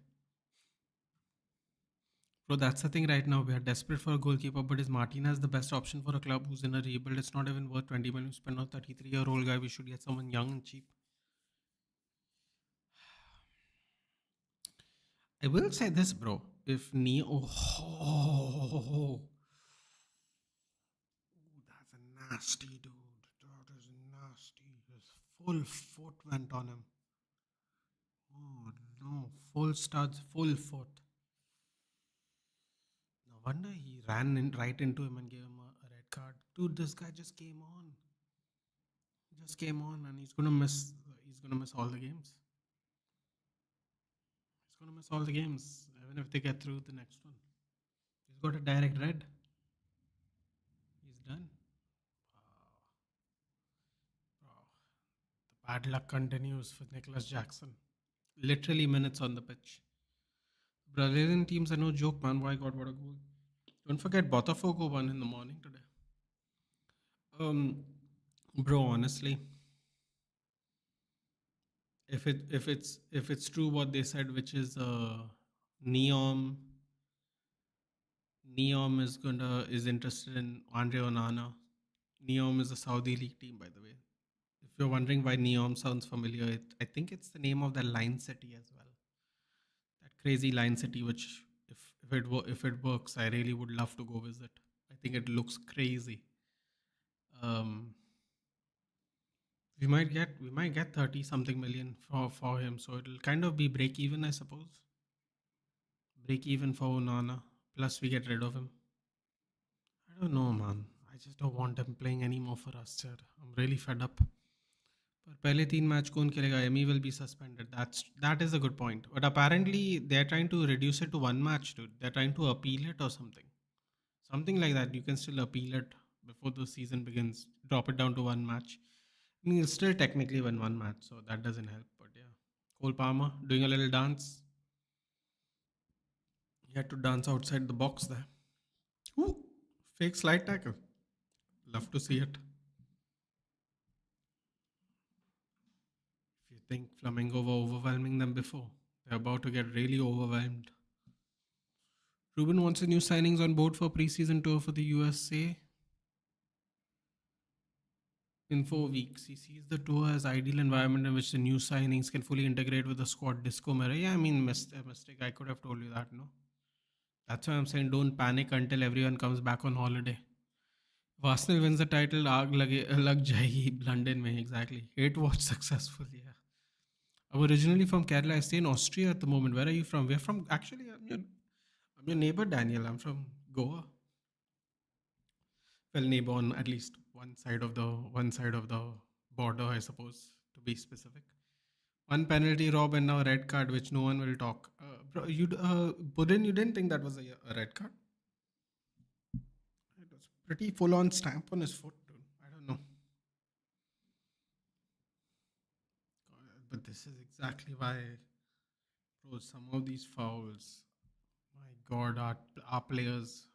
Bro, that's the thing right now. We are desperate for a goalkeeper, but is Martinez the best option for a club who's in a rebuild? It's not even worth 20 million. Spend on 33-year-old guy. We should get someone young and cheap. I will say this, bro. If Neo. Oh, that's a nasty dude. That is nasty. His full foot went on him. Oh, no. Full studs, full foot. No wonder he ran right into him and gave him a red card. Dude, this guy just came on. Just came on, and he's gonna miss. He's gonna miss all the games. He's gonna miss all the games, even if they get through the next one. He's got a direct red. He's done. Wow. The bad luck continues for Nicholas Jackson. Literally minutes on the pitch. Brazilian teams are no joke, man. Why God, what a goal! Don't forget Botafogo won in the morning today. Um, bro, honestly, if it's true what they said, which is Neom Neom is interested in Andre Onana. Neom is a Saudi league team, by the way. If you're wondering why Neom sounds familiar, I think it's the name of that Line City as well. That crazy Line City, which if it works, I really would love to go visit. I think it looks crazy. Um, we might get 30 something million for him, so it'll kind of be break even, I suppose. Break even for Onana. Plus, we get rid of him. I don't know, man. I just don't want him playing anymore for us, sir. I'm really fed up. पर पहले 3 match कौन खेलेगा? Emi will be suspended. That is a good point. But apparently they're trying to reduce it to 1 match, dude. They're trying to appeal it or something. Something like that. You can still appeal it before the season begins. Drop it down to 1 match. I mean, you'll still technically win 1 match, so that doesn't help. But yeah, Cole Palmer doing a little dance. He had to dance outside the box there. Ooh, fake slide tackle. Love to see it. If you think Flamengo were overwhelming them before, they're about to get really overwhelmed. Ruben wants a new signings on board for preseason tour for the USA in 4 weeks. He sees the tour as ideal environment in which the new signings can fully integrate with the squad. Disco Mera. Yeah, I mean, mistake. I could have told you that, no? That's why I'm saying don't panic until everyone comes back on holiday. If Arsenal wins the title, lag jayegi London mein, exactly. 8 watch successful, yeah. I'm originally from Kerala. I stay in Austria at the moment. Where are you from? We're from, actually, I'm your neighbor, Daniel. I'm from Goa. Well, neighbor on at least one side of the border, I suppose, to be specific. One penalty, Rob, and now a red card, which no one will talk. Bro, Budin, you didn't think that was a red card? It was pretty full on stamp on his foot, dude. I don't know. But this is exactly why, bro, some of these fouls, my God, our players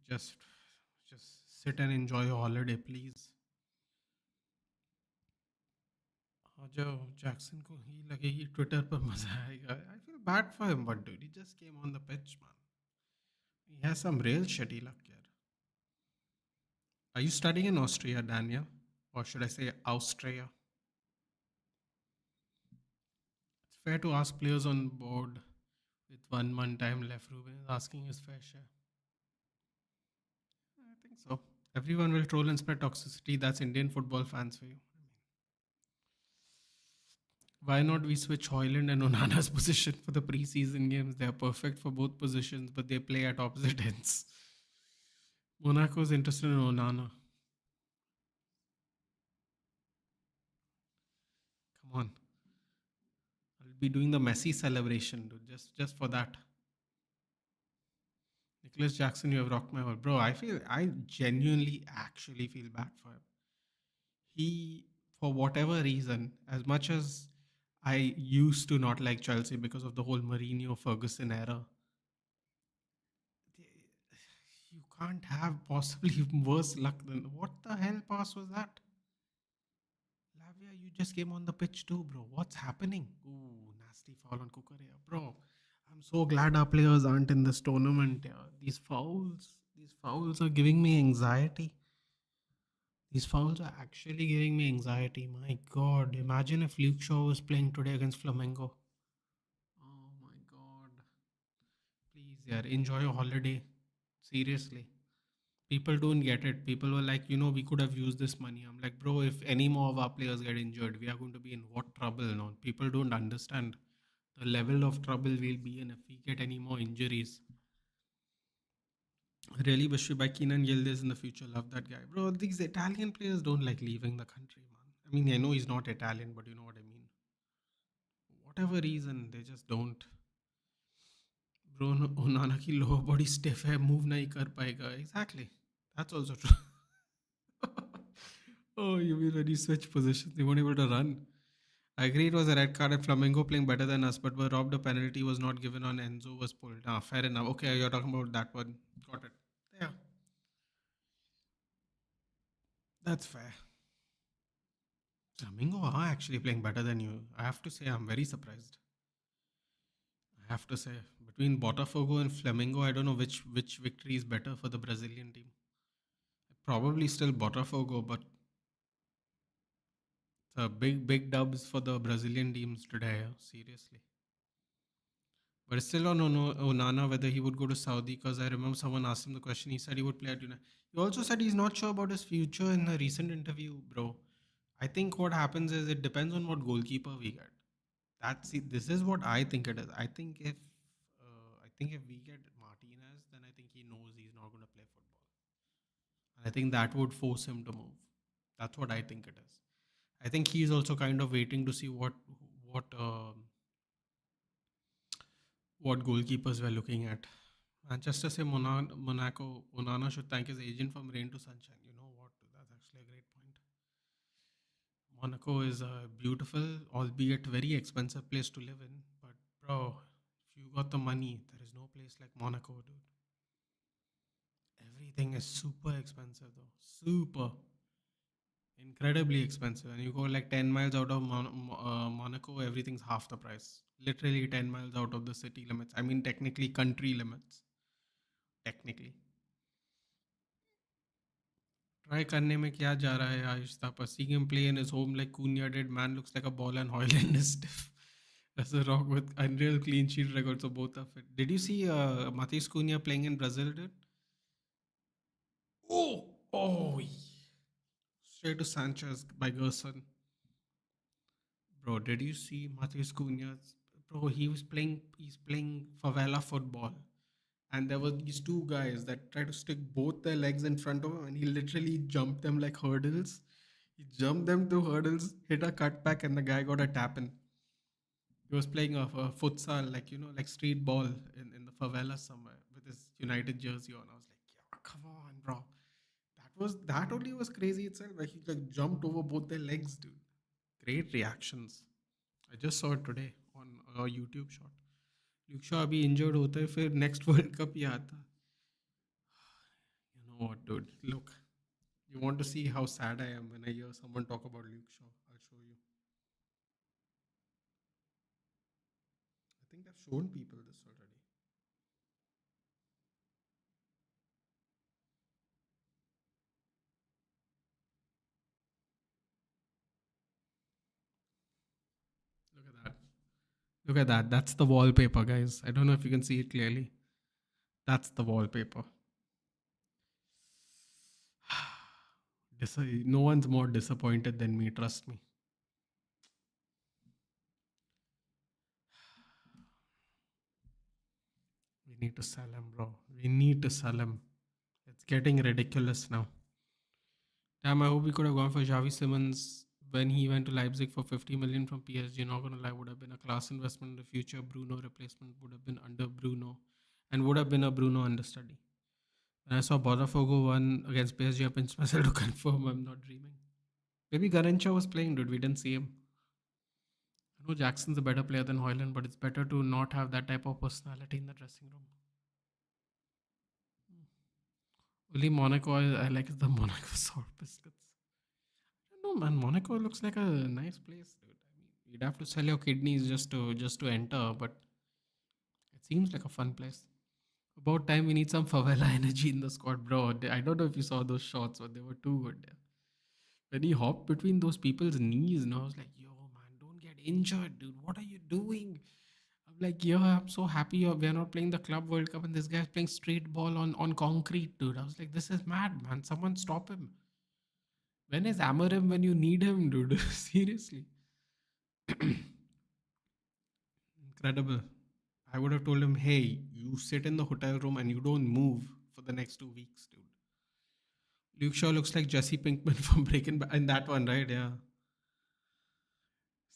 just just sit and enjoy your holiday, please. आ जाओ Jackson को ही लगेगी Twitter पर मजा आएगा. I feel bad for him, but dude, he just came on the pitch, man. He has some real shitty luck here. Are you studying in Austria, Daniel? Or should I say Austria? It's fair to ask players on board with 1 month time left. Ruben is asking his fair share. I think so. Everyone will troll and spread toxicity. That's Indian football fans for you. Why not we switch Hoyland and Onana's position for the preseason games? They are perfect for both positions, but they play at opposite ends. Monaco is interested in Onana. Come on. I'll be doing the Messi celebration, dude, just for that. Nicholas Jackson, you have rocked my world. Bro, I genuinely actually feel bad for him. He, for whatever reason, as much as I used to not like Chelsea because of the whole Mourinho Ferguson era, you can't have possibly worse luck than what the hell pass was that? Lavia, you just came on the pitch too, bro. What's happening? Ooh, nasty foul on Kukurea, bro. I'm so glad our players aren't in this tournament. Yeah. These fouls are giving me anxiety. These fouls are actually giving me anxiety. My God, imagine if Luke Shaw was playing today against Flamengo. Oh my God. Please, yeah, enjoy your holiday. Seriously. People don't get it. People were like, we could have used this money. I'm like, bro, if any more of our players get injured, we are going to be in what trouble? No, people don't understand the level of trouble we'll be in if we get any more injuries. Really wish we buy Keenan Yildiz in the future. Love that guy. Bro, these Italian players don't like leaving the country, man. I mean, I know he's not Italian, but you know what I mean. Whatever reason, they just don't. Bro, Onana की lower body stiff है, move नहीं कर पाएगा. Exactly. That's also true. Oh, you mean when you switch positions, you weren't able to run. I agree it was a red card at Flamengo playing better than us, but were robbed a penalty was not given on Enzo was pulled. Ah, fair enough. Okay, you're talking about that one. Got it. Yeah, that's fair. Flamengo are actually playing better than you. I have to say, I'm very surprised. I have to say, between Botafogo and Flamengo, I don't know which victory is better for the Brazilian team. Probably still Botafogo, but big dubs for the Brazilian teams today. Seriously. But it's still on Onana whether he would go to Saudi because I remember someone asked him the question. He said he would play at United. He also said he's not sure about his future in a recent interview, bro. I think what happens is it depends on what goalkeeper we get. This is what I think it is. I think if we get Martinez, then I think he knows he's not going to play football, and I think that would force him to move. That's what I think it is. I think he's also kind of waiting to see what what goalkeepers we're looking at. Manchester say Monaco, Onana should thank his agent from rain to sunshine. You know what? That's actually a great point. Monaco is a beautiful, albeit very expensive place to live in. But bro, if you got the money, there is no place like Monaco, dude. Everything is super expensive though. Super. Incredibly expensive. And you go like 10 miles out of Monaco, everything's half the price. Literally 10 miles out of the city limits. I mean, technically, country limits. Technically. Try करने में क्या जा रहा है Ayush Thapa? Seeing him play in his home like Cunha did, man looks like a ball and Hoyland is stiff. That's a rock with unreal clean sheet records of both of it. Did you see Matheus Cunha playing in Brazil, dude? Oh, straight to Sanchez by Gerson. Bro, did you see Matheus Cunha? Bro, he's playing favela football. And there were these two guys that tried to stick both their legs in front of him and he literally jumped them like hurdles. He jumped them two hurdles, hit a cutback, and the guy got a tap in. He was playing a futsal, like like street ball in the favela somewhere with his United jersey on. I was like, yeah, come on, bro. That only was crazy itself. Like he like jumped over both their legs, dude. Great reactions. I just saw it today on a YouTube shot. Luke Shaw अभी injured होते हैं फिर next World Cup ही आता. You know what, dude? Look, you want to see how sad I am when I hear someone talk about Luke Shaw? I'll show you. I think I've shown people this already. Look at that. Look at that. That's the wallpaper, guys. I don't know if you can see it clearly. That's the wallpaper. No one's more disappointed than me, trust me. We need to sell him, bro. We need to sell him. It's getting ridiculous now. Damn, I hope we could have gone for Xavi Simmons when he went to Leipzig for 50 million from PSG. Not gonna lie, would have been a class investment in the future. Bruno replacement would have been under Bruno and would have been a Bruno understudy. When I saw Botafogo won against PSG, I pinched myself to confirm I'm not dreaming. Maybe Garnacho was playing, dude. We didn't see him. I know Jackson's a better player than Hoyland, but it's better to not have that type of personality in the dressing room. Only Monaco I like is the Monaco sour biscuits. I don't know, man. Monaco looks like a nice place, dude. I mean, you'd have to sell your kidneys just to enter, but it seems like a fun place. About time we need some favela energy in the squad, bro. I don't know if you saw those shots, but they were too good. Yeah. When he hopped between those people's knees, I was like, yo, man, don't get injured, dude. What are you doing? I'm like, yo, I'm so happy we're not playing the Club World Cup and this guy's playing straight ball on concrete, dude. I was like, this is mad, man. Someone stop him. When is Amarim when you need him, dude? Seriously. Incredible. I would have told him, hey, you sit in the hotel room and you don't move for the next 2 weeks, dude. Luke Shaw looks like Jesse Pinkman from Breaking Bad. In that one, right? Yeah.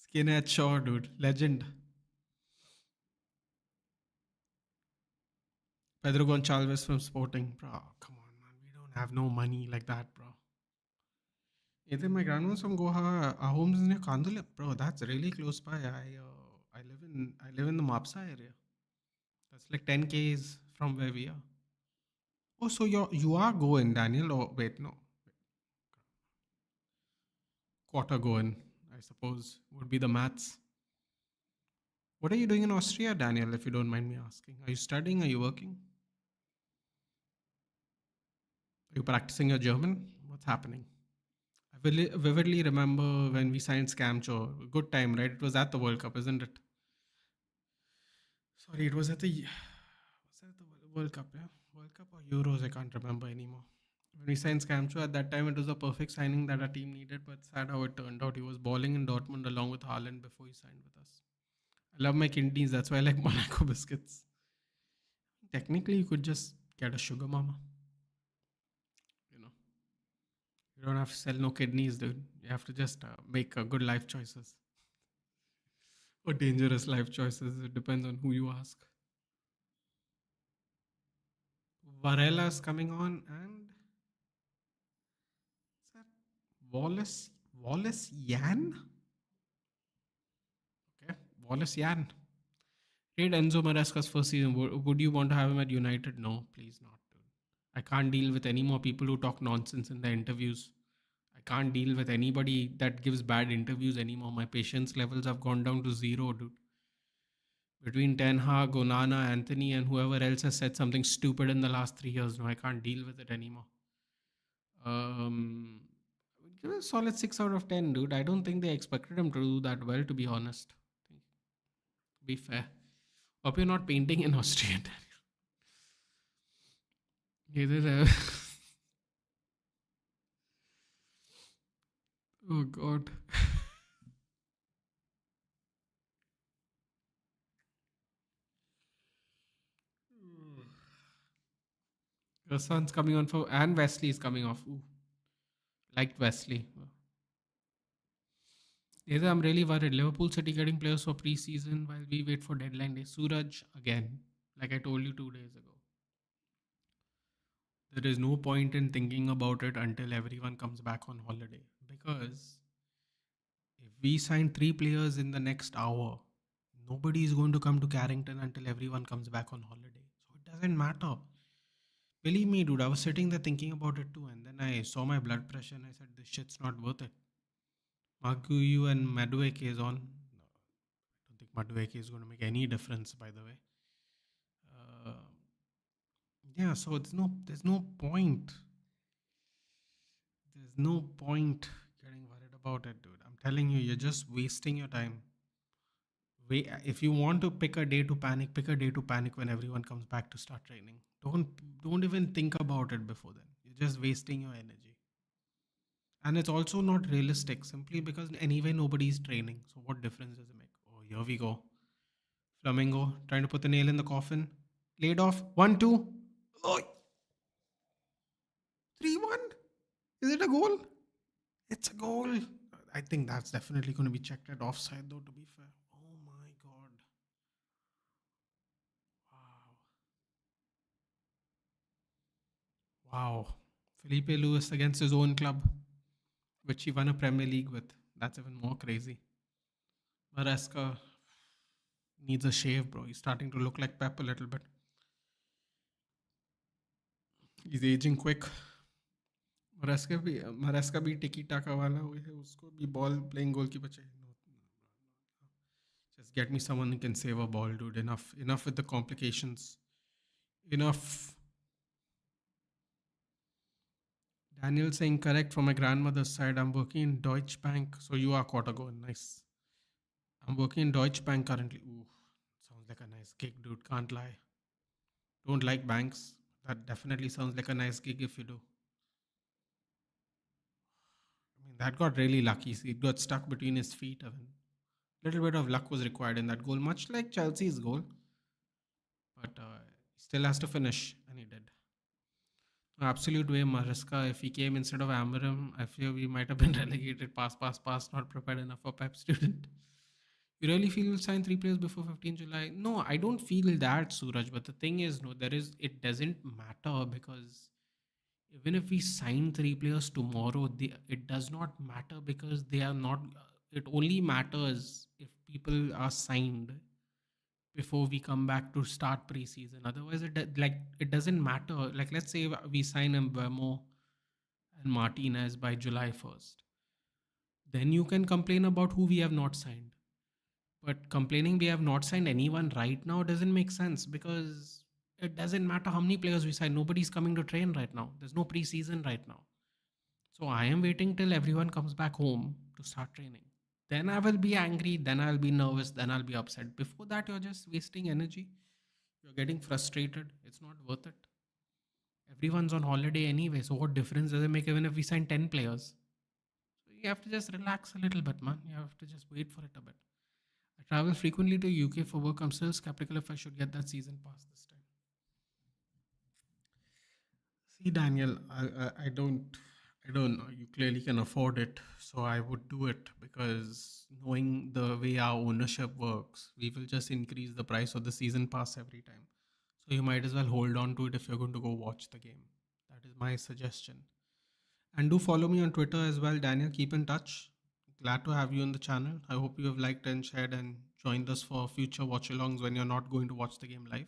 Skinhead Shaw, dude. Legend. Pedro Gonçalves from Sporting. Bro, come on, man. We don't have no money like that, bro. Either my grandma's from Goa. Our home's near Kandula. Bro, that's really close by. I live in the Mapsa area. That's like 10 Ks from where we are. Oh, so you are going, Daniel? Or wait, no. Quarter going, I suppose, would be the maths. What are you doing in Austria, Daniel, if you don't mind me asking? Are you studying? Are you working? Are you practicing your German? What's happening? I vividly remember when we signed Scamcho. Good time, right? It was at the World Cup, isn't it? Sorry, it was at the World Cup, yeah? World Cup or Euros? I can't remember anymore. When we signed Scamcho at that time, it was a perfect signing that our team needed, but sad how it turned out. He was balling in Dortmund along with Haaland before he signed with us. I love my kidneys. That's why I like Monaco biscuits. Technically, you could just get a sugar mama. You know, you don't have to sell no kidneys, dude. You have to just make good life choices or dangerous life choices. It depends on who you ask. Varela's coming on, and is that Wallace Yan? Okay, Wallace Yan. Trade Enzo Maresca's first season. Would you want to have him at United? No, please not, dude. I can't deal with any more people who talk nonsense in the interviews. I can't deal with anybody that gives bad interviews anymore. My patience levels have gone down to zero, dude. Between Ten Hag, Onana, Anthony, and whoever else has said something stupid in the last 3 years, no, I can't deal with it anymore. I would give it a solid 6 out of 10, dude. I don't think they expected him to do that well, to be honest. To be fair. Hope you're not painting in Austria, Daniel. Either. Oh, God. Your son's coming on for. And Wesley is coming off. Ooh, liked Wesley. Yes, I'm really worried. Liverpool City getting players for pre-season while we wait for deadline day. Suraj again, like I told you 2 days ago. There is no point in thinking about it until everyone comes back on holiday. Because if we sign three players in the next hour, nobody is going to come to Carrington until everyone comes back on holiday. So it doesn't matter. Believe me, dude, I was sitting there thinking about it too, and then I saw my blood pressure and I said, this shit's not worth it. Maguyu and Madueke is on. No, I don't think Madueke is going to make any difference, by the way. Uh, yeah, so there's no point. There's no point getting worried about it, dude. I'm telling you, you're just wasting your time. If you want to pick a day to panic, pick a day to panic when everyone comes back to start training. Don't even think about it before then. You're just wasting your energy. And it's also not realistic simply because anyway nobody's training. So what difference does it make? Oh, here we go. Flamengo trying to put the nail in the coffin. Laid off. 1-2. Oh, 3-1. Is it a goal? It's a goal. I think that's definitely going to be checked at offside, though, to be fair. Oh my God. Wow. Wow. Felipe Lewis against his own club, which he won a Premier League with. That's even more crazy. Maresca needs a shave, bro. He's starting to look like Pep a little bit. He's aging quick. मरेस्का भी टिकी टाका वाला हुए है उसको भी ball playing goalkeeper चाहिए just get me someone who can save a ball, dude. Enough with the complications. Enough. Daniel saying correct from my grandmother's side. I'm working in Deutsche Bank. So you are quarter goal. Nice. I'm working in Deutsche Bank currently. Ooh, sounds like a nice gig, dude. Can't lie. Don't like banks. That definitely sounds like a nice gig if you do. I mean, that got really lucky. It got stuck between his feet. A little bit of luck was required in that goal, much like Chelsea's goal. But he still has to finish, and he did. Absolute way, Mariska. If he came instead of Amarim, I fear we might have been relegated. Pass, not prepared enough for Pep student. You really feel you'll sign three players before 15 July? No, I don't feel that, Suraj. But the thing is, no, it doesn't matter because even if we sign three players tomorrow, it does not matter because they are not. It only matters if people are signed before we come back to start preseason. Otherwise, it doesn't matter. Like let's say we sign Mbemo and Martinez by July 1st, then you can complain about who we have not signed. But complaining we have not signed anyone right now doesn't make sense because it doesn't matter how many players we sign. Nobody's coming to train right now. There's no preseason right now. So I am waiting till everyone comes back home to start training. Then I will be angry. Then I'll be nervous. Then I'll be upset. Before that, you're just wasting energy. You're getting frustrated. It's not worth it. Everyone's on holiday anyway. So what difference does it make even if we sign 10 players? So you have to just relax a little bit, man. You have to just wait for it a bit. I travel frequently to UK for work. I'm still skeptical if I should get that season pass this time. See, Daniel, I don't know. You clearly can afford it, so I would do it because knowing the way our ownership works, we will just increase the price of the season pass every time. So you might as well hold on to it if you're going to go watch the game. That is my suggestion. And do follow me on Twitter as well, Daniel. Keep in touch. Glad to have you on the channel. I hope you have liked and shared and joined us for future watch alongs when you're not going to watch the game live.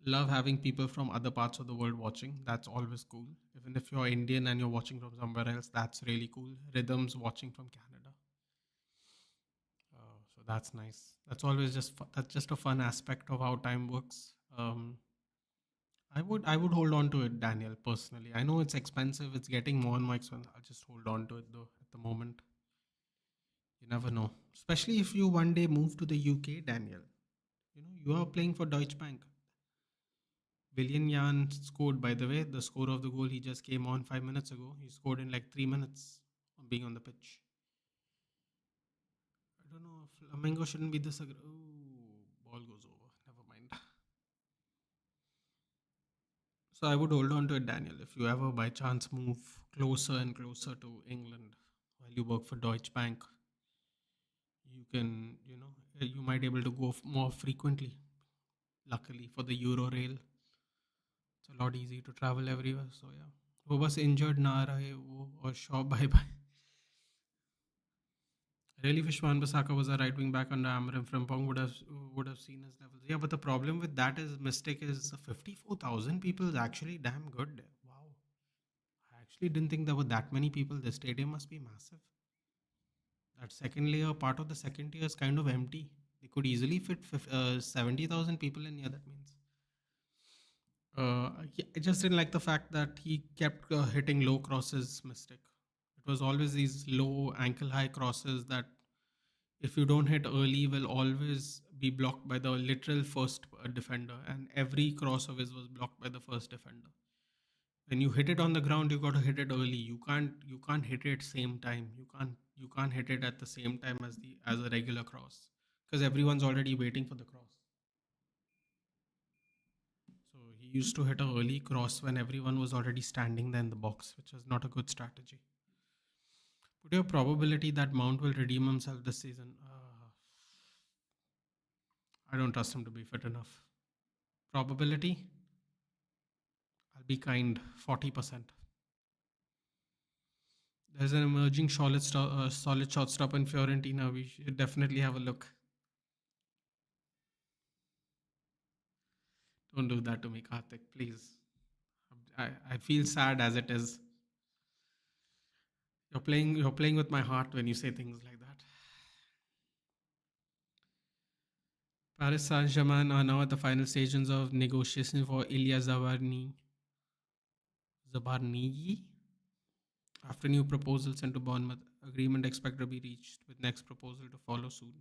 Love having people from other parts of the world watching. That's always cool. Even if you're Indian and you're watching from somewhere else, that's really cool. Rhythms watching from Canada. So that's nice. That's always that's just a fun aspect of how time works. I would hold on to it, Daniel. Personally, I know it's expensive. It's getting more and more expensive. I'll just hold on to it though. At the moment, you never know. Especially if you one day move to the UK, Daniel. You are playing for Deutsche Bank. William Yan scored, by the way, the score of the goal he just came on 5 minutes ago. He scored in like 3 minutes of being on the pitch. I don't know. Flamengo shouldn't be this. Ball goes over. Never mind. So I would hold on to it, Daniel. If you ever by chance move closer and closer to England while you work for Deutsche Bank, you can, you might able to go more frequently. Luckily for the Euro Rail, it's a lot easy to travel everywhere. So yeah, वो बस injured ना रहे वो और Shaw bye bye. I really wish Wan Bissaka was a right wing back under Amarim. Frimpong would have seen his levels. Yeah, but the problem with that is mistake is 54,000 people is actually damn good. Wow, I actually didn't think there were that many people. The stadium must be massive. That second layer, part of the second tier, is kind of empty. They could easily fit 70,000 people in here. That means. I just didn't like the fact that he kept hitting low crosses. Mistake. It was always these low ankle high crosses that, if you don't hit early, will always be blocked by the literal first defender, and every cross of his was blocked by the first defender. When you hit it on the ground, you got to hit it early. You can't hit it same time. You can't hit it at the same time as a regular cross, because everyone's already waiting for the cross. So he used to hit a early cross when everyone was already standing there in the box, which is not a good strategy. Put your probability that Mount will redeem himself this season. I don't trust him to be fit enough. Probability, I'll be kind, 40%. There's an emerging solid shortstop in Fiorentina. We should definitely have a look. Don't do that to me, Karthik, please. I feel sad as it is. You're playing with my heart when you say things like that. Paris Saint-Germain are now at the final stages of negotiation for Ilya Zabarnyi. After new proposals sent to Bournemouth, agreement expected to be reached, with next proposal to follow soon.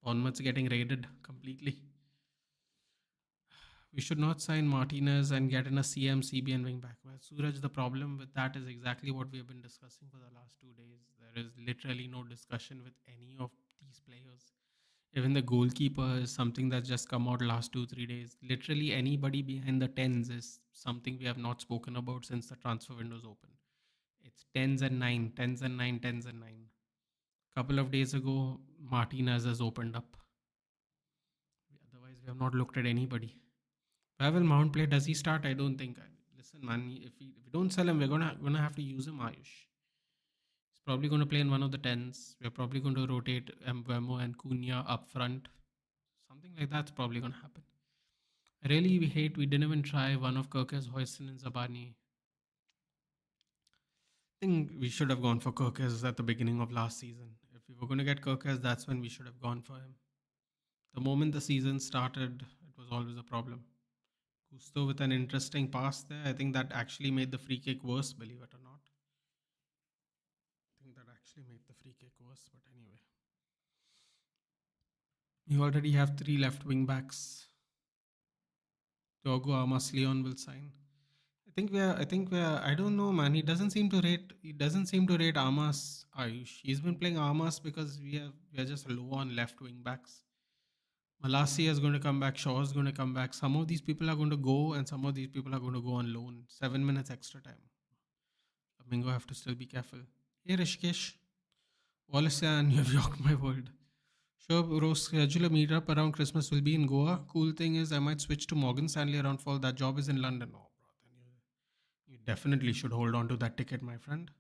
Bournemouth's getting raided completely. We should not sign Martinez and get in a CM, CBN wing back. Well, Suraj, the problem with that is exactly what we have been discussing for the last 2 days. There is literally no discussion with any of these players. Even the goalkeeper is something that's just come out last 2-3 days. Literally anybody behind the tens is something we have not spoken about since the transfer windows open. It's tens and nine, tens and nine, tens and nine. Couple of days ago, Martinez has opened up. Otherwise, we have not looked at anybody. Where will Mount play? Does he start? I don't think. Listen, man, if we don't sell him, we're gonna have to use him, Ayush. He's probably going to play in one of the tens. We're probably going to rotate Mbemo and Cunha up front. Something like that's probably going to happen. I really hate we didn't even try one of Kirkes, Hoyson, and Zabani. I think we should have gone for Kirkes at the beginning of last season. If we were going to get Kirkes, that's when we should have gone for him. The moment the season started, it was always a problem. Gusto with an interesting pass there. I think that actually made the free kick worse, believe it or not. I think that actually made the free kick worse, but anyway. You already have 3 left wing backs. Diogo Armas Leon will sign. I don't know, man. He doesn't seem to rate Armas. Ayush. He's been playing Armas because we are just low on left wing backs. Malasia is going to come back. Shaw is going to come back. Some of these people are going to go, and some of these people are going to go on loan. 7 minutes extra time. Flamengo have to still be careful. Hey Rishikesh, Wallace, and you have rocked my world. Sure, bro. Schedule a meetup around Christmas will be in Goa. Cool thing is, I might switch to Morgan Stanley around fall. That job is in London. Oh, bro, then you definitely should hold on to that ticket, my friend.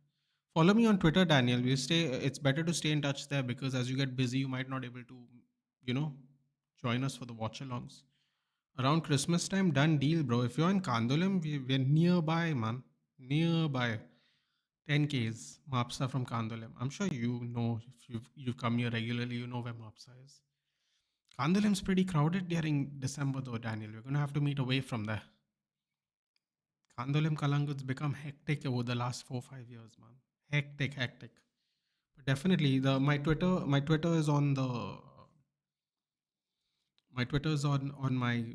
Follow me on Twitter, Daniel. It's better to stay in touch there, because as you get busy, you might not able to, you know, join us for the watch-alongs. Around Christmas time, done deal, bro. If you're in Kandolim, we're nearby, man. Nearby. 10 Ks. Mapsa from Kandolim. I'm sure you know, if you've come here regularly, you know where Mapsa is. Kandolim's pretty crowded during December though, Daniel. We're gonna have to meet away from there. Kandolim Kalangut's become hectic over the last 4-5 years, man. Hectic. But definitely, my Twitter is on my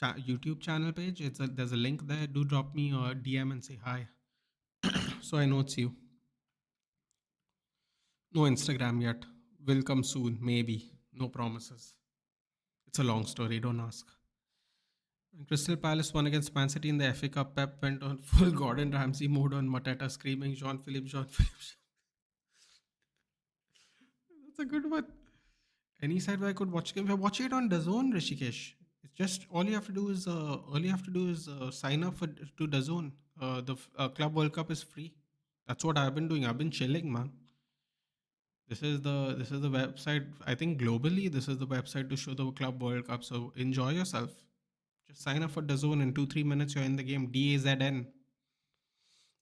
YouTube channel page. There's a link there. Do drop me a DM and say hi, so I know it's you. No Instagram yet. Will come soon, maybe. No promises. It's a long story. Don't ask. When Crystal Palace won against Man City in the FA Cup, Pep went on full Gordon Ramsay mode on Mateta, screaming, Jean Philippe. That's a good one. Any side where I could watch game. Watch it on DAZN, Rishikesh. It's just all you have to do is sign up for to DAZN. The Club World Cup is free. That's what I've been doing. I've been chilling, man. This is the website. I think globally, this is the website to show the Club World Cup. So enjoy yourself. Just sign up for DAZN. In 2-3 minutes, you're in the game. DAZN.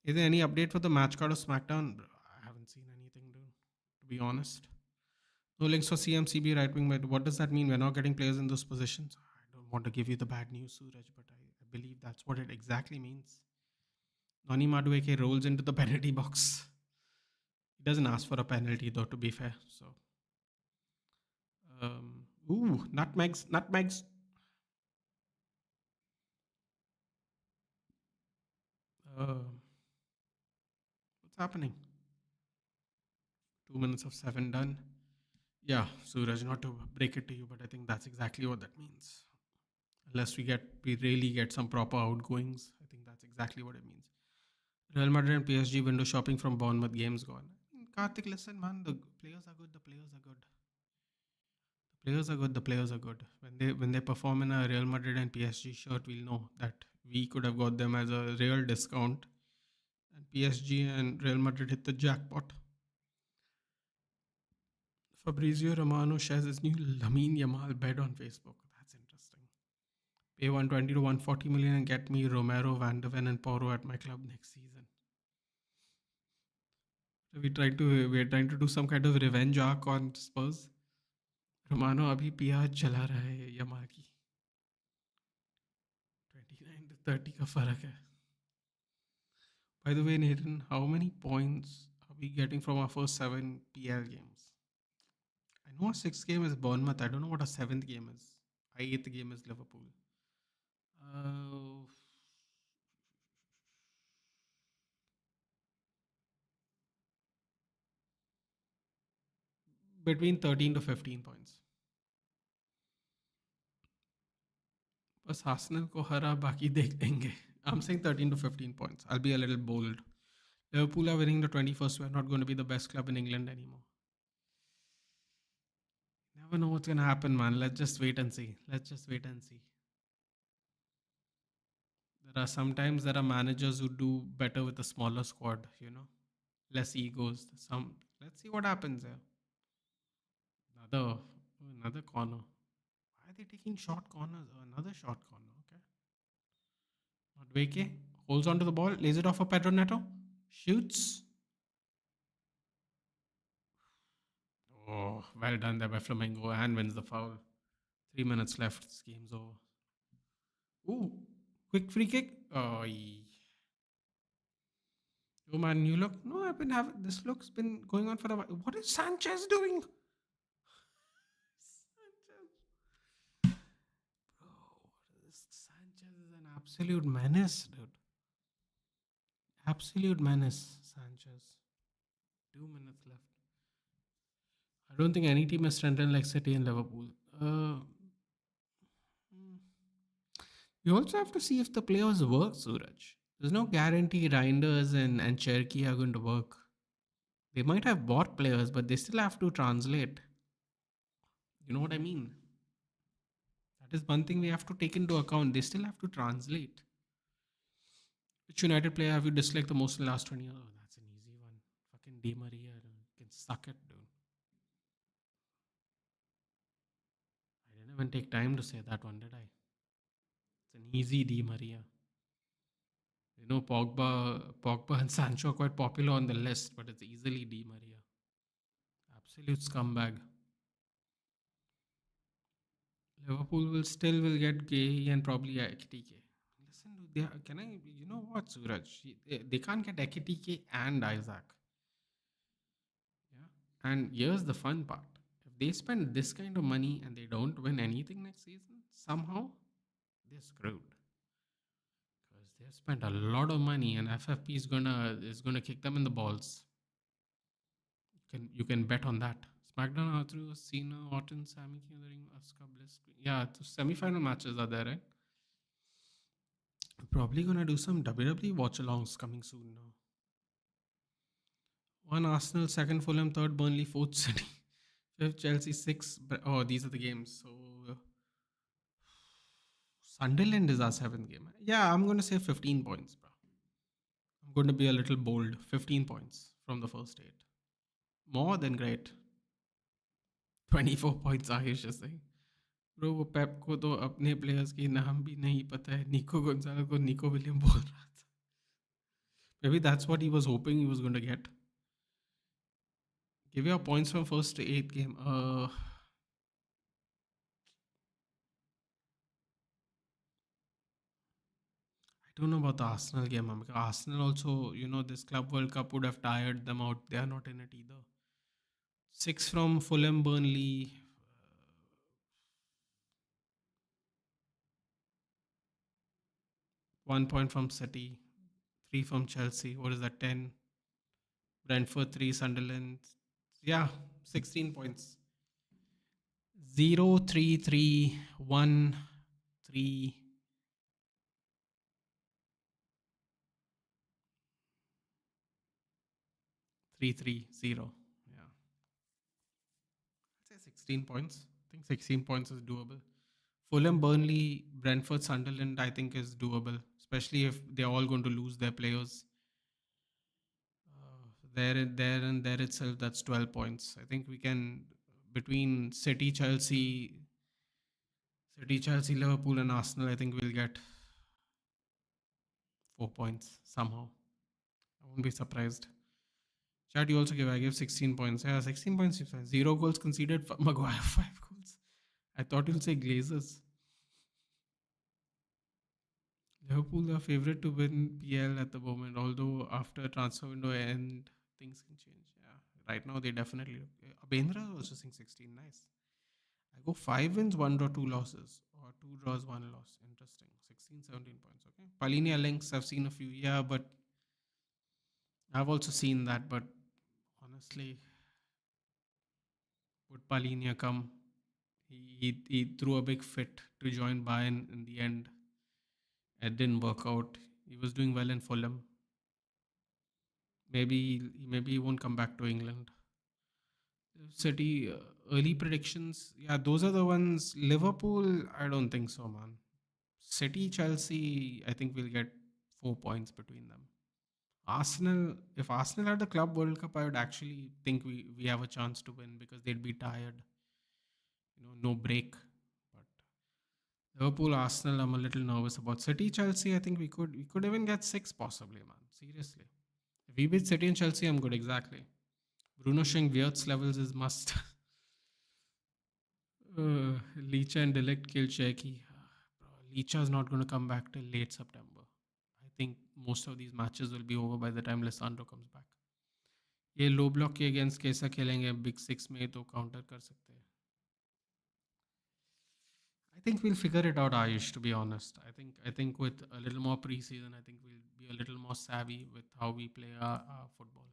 Is there any update for the match card of SmackDown? I haven't seen anything, dude. To be honest. No links for CMCB right wing mid. What does that mean? We're not getting players in those positions. I don't want to give you the bad news, Suraj, but I believe that's what it exactly means. Nani Madueke rolls into the penalty box. He doesn't ask for a penalty, though, to be fair. So, nutmegs. Uh, what's happening? 2 minutes of 7 done. Yeah, Suraj, not to break it to you, but I think that's exactly what that means. Unless we really get some proper outgoings, I think that's exactly what it means. Real Madrid and PSG window shopping from Bournemouth games gone. Karthik, listen, man, the players are good. The players are good. The players are good. The players are good. When they perform in a Real Madrid and PSG shirt, we'll know that we could have got them as a real discount. And PSG and Real Madrid hit the jackpot. Fabrizio Romano shares his new Lamine Yamal bed on Facebook. That's interesting. Pay 120 to 140 million and get me Romero, Van de Ven, and Porro at my club next season. We're trying to do some kind of revenge arc on Spurs. Romano अभी पियाज चला रहा है Yamal की 29 to 30 का फर्क है. By the way, Nathan, how many points are we getting from our first 7 PL games? I know our sixth game is Bournemouth. I don't know what our seventh game is. Our eighth game is Liverpool. Uh, between 13 to 15 points. बस Arsenal को हरा बाकी देख देंगे. I'm saying 13 to 15 points. I'll be a little bold. Liverpool are winning the 21st. We're not going to be the best club in England anymore. Never know what's going to happen, man. Let's just wait and see. There are managers who do better with a smaller squad, less egos. Let's see what happens here. Another corner. Why are they taking short corners? Another short corner. Okay. Not Weke. Holds onto the ball, lays it off for Pedro Neto. Shoots. Oh, well done there by Flamengo and wins the foul. 3 minutes left. This game's over. Ooh, quick free kick. Oh, oh man, you look. No, I've been having this look's been going on for a while. What is Sanchez doing? Sanchez. Bro, Sanchez is an absolute menace, dude. Absolute menace, Sanchez. 2 minutes left. I don't think any team is strengthened like City and Liverpool. You also have to see if the players work, Suraj. There's no guarantee Reinders and Cherky are going to work. They might have bought players, but they still have to translate. You know what I mean? That is one thing we have to take into account. They still have to translate. Which United player have you disliked the most in the last 20 years? Oh, that's an easy one. Fucking Di Maria. Can suck it, dude. I didn't even take time to say that one, did I? It's an easy Di Maria. Pogba and Sancho are quite popular on the list, but it's easily Di Maria. Absolute scumbag. Liverpool will get Gay and probably Ekitike. Listen, can I? You know what, Suraj? They can't get Ekitike and Isaac. Yeah, and here's the fun part: if they spend this kind of money and they don't win anything next season, somehow they're screwed because they've spent a lot of money, and FFP is gonna kick them in the balls. You can bet on that. SmackDown Arthur, Cena, Orton, Sami King of the Ring, Asuka, Bliss. Yeah, the semi-final matches are there, right? We're probably gonna do some WWE watch-alongs coming soon now. One Arsenal, second Fulham, third Burnley, fourth City. If Chelsea six, oh, these are the games. So Sunderland is our seventh game. Yeah, I'm going to say 15 points, bro. I'm going to be a little bold. 15 points from the first eight. More than great. 24 points Ayush is saying. Bro वो पेप को तो अपने players के नाम भी नहीं पता है निको गोंजालो को निको विलियम बोल रहा था maybe that's what he was hoping he was going to get give your points from first to eighth game I don't know about the Arsenal game because Arsenal also this Club World Cup would have tired them out they are not in it either six from Fulham Burnley 1 point from City 3 from Chelsea what is that 10 Brentford 3 Sunderland yeah 16 points 0 3 3 1 3 3 3 0 yeah I'd say 16 points I think 16 points is doable Fulham Burnley Brentford Sunderland I think is doable especially if they're all going to lose their players there itself that's 12 points I think we can between City Chelsea Liverpool and Arsenal I think we'll get 4 points somehow I won't be surprised Chad, you also give. I gave 16 points. Yeah, 16 points. Is fine. Zero goals conceded. Maguire, 5 goals. I thought you'll say Glazers. Liverpool are favourite to win PL at the moment, although after transfer window end, things can change. Yeah, right now they definitely look. Abendra is also saying 16. Nice. I go 5 wins, 1 draw, 2 losses, or 2 draws, 1 loss. Interesting. 16, 17 points. Okay. Palinia links, I've seen a few. Yeah, but I've also seen that. But honestly, would Palinia come? He threw a big fit to join Bayern in the end. It didn't work out. He was doing well in Fulham. Maybe he won't come back to England. City early predictions. Yeah, those are the ones. Liverpool, I don't think so, man. City, Chelsea, I think we'll get 4 points between them. Arsenal, if Arsenal had the Club World Cup, I would actually think we have a chance to win because they'd be tired. No break. But Liverpool, Arsenal, I'm a little nervous about. City, Chelsea, I think we could even get six possibly, man. Seriously. If we beat City and Chelsea, I'm good, exactly. Bruno showing Wirtz levels is must. Licha and Delict kill Cherky. Licha is not going to come back till late September. I think most of these matches will be over by the time Lissandro comes back. ये लो block के against कैसा खेलेंगे big six में तो counter कर सकते हैं I think we'll figure it out, Ayush. To be honest, I think with a little more preseason, I think we'll be a little more savvy with how we play our football.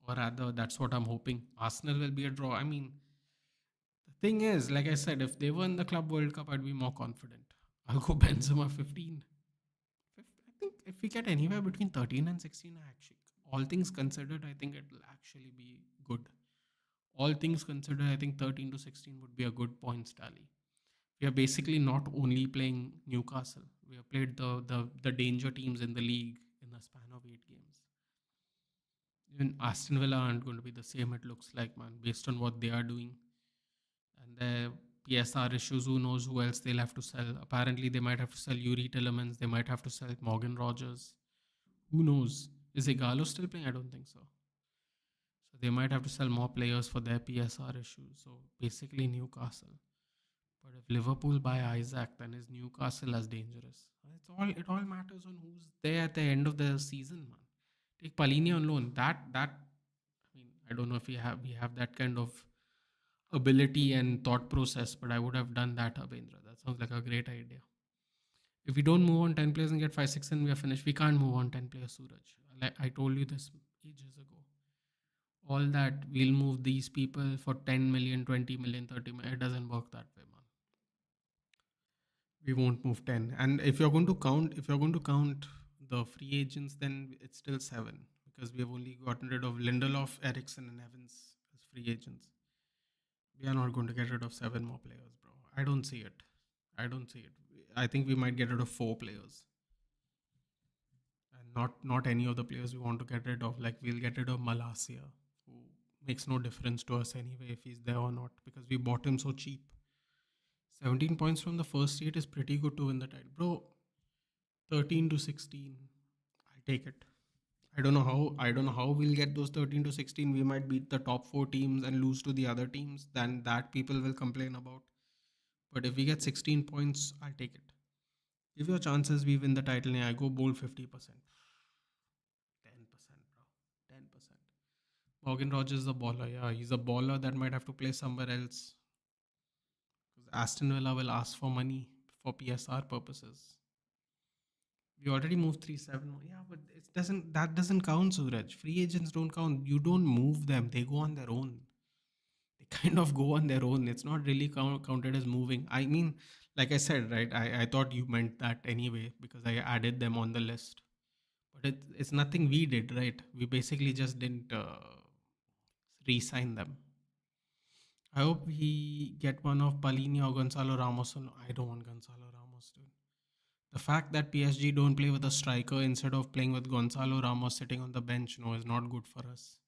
Or rather, that's what I'm hoping. Arsenal will be a draw. I mean, the thing is, like I said, if they won the Club World Cup, I'd be more confident. I'll go Benzema 15. I think if we get anywhere between 13 and 16, actually, all things considered, I think it'll actually be good. All things considered, I think 13 to 16 would be a good points tally. We are basically not only playing Newcastle. We have played the danger teams in the league in a span of 8 games. Even Aston Villa aren't going to be the same. It looks like, man, based on what they are doing and their PSR issues. Who knows who else they'll have to sell? Apparently, they might have to sell Yuri Tillemans. They might have to sell Morgan Rogers. Who knows? Is Igalo still playing? I don't think so. So they might have to sell more players for their PSR issues. So basically, Newcastle. But if Liverpool buy Isaac, then is Newcastle as dangerous? It all matters on who's there at the end of the season, man. Take Palini on loan. That I mean, I don't know if we have that kind of ability and thought process, but I would have done that, Abendra. That sounds like a great idea. If we don't move on 10 players and get 5, 6 and we are finished, we can't move on 10 players, Suraj. Like I told you this ages ago. All that we'll move these people for 10 million, 20 million, 30 million. It doesn't work that way, man. We won't move 10. And if you're going to count the free agents, then it's still 7 because we have only gotten rid of Lindelof, Ericsson, and Evans as free agents. We are not going to get rid of seven more players, bro. I don't see it. I don't see it. I think we might get rid of four players, and not any of the players we want to get rid of. Like we'll get rid of Malasia, who makes no difference to us anyway if he's there or not because we bought him so cheap. 17 points from the first eight is pretty good to win the title, bro. 13 to 16, I'll take it. I don't know how. I don't know how we'll get those 13 to 16. We might beat the top four teams and lose to the other teams. Then that people will complain about. But if we get 16 points, I'll take it. Give your chances, we win the title. And I go bold 50%. 10%, bro. 10%. Morgan Rogers is a baller. Yeah, he's a baller that might have to play somewhere else. Because Aston Villa will ask for money for PSR purposes. We already moved 3-7. Yeah, but it doesn't. That doesn't count, Suraj. Free agents don't count. You don't move them. They go on their own. They kind of go on their own. It's not really counted as moving. I mean, like I said, right? I thought you meant that anyway because I added them on the list. But it's nothing we did, right? We basically just didn't re-sign them. I hope we get one of Palhinha or Gonzalo Ramos. No, I don't want Gonzalo Ramos, dude. The fact that PSG don't play with a striker instead of playing with Gonzalo Ramos sitting on the bench, no, is not good for us.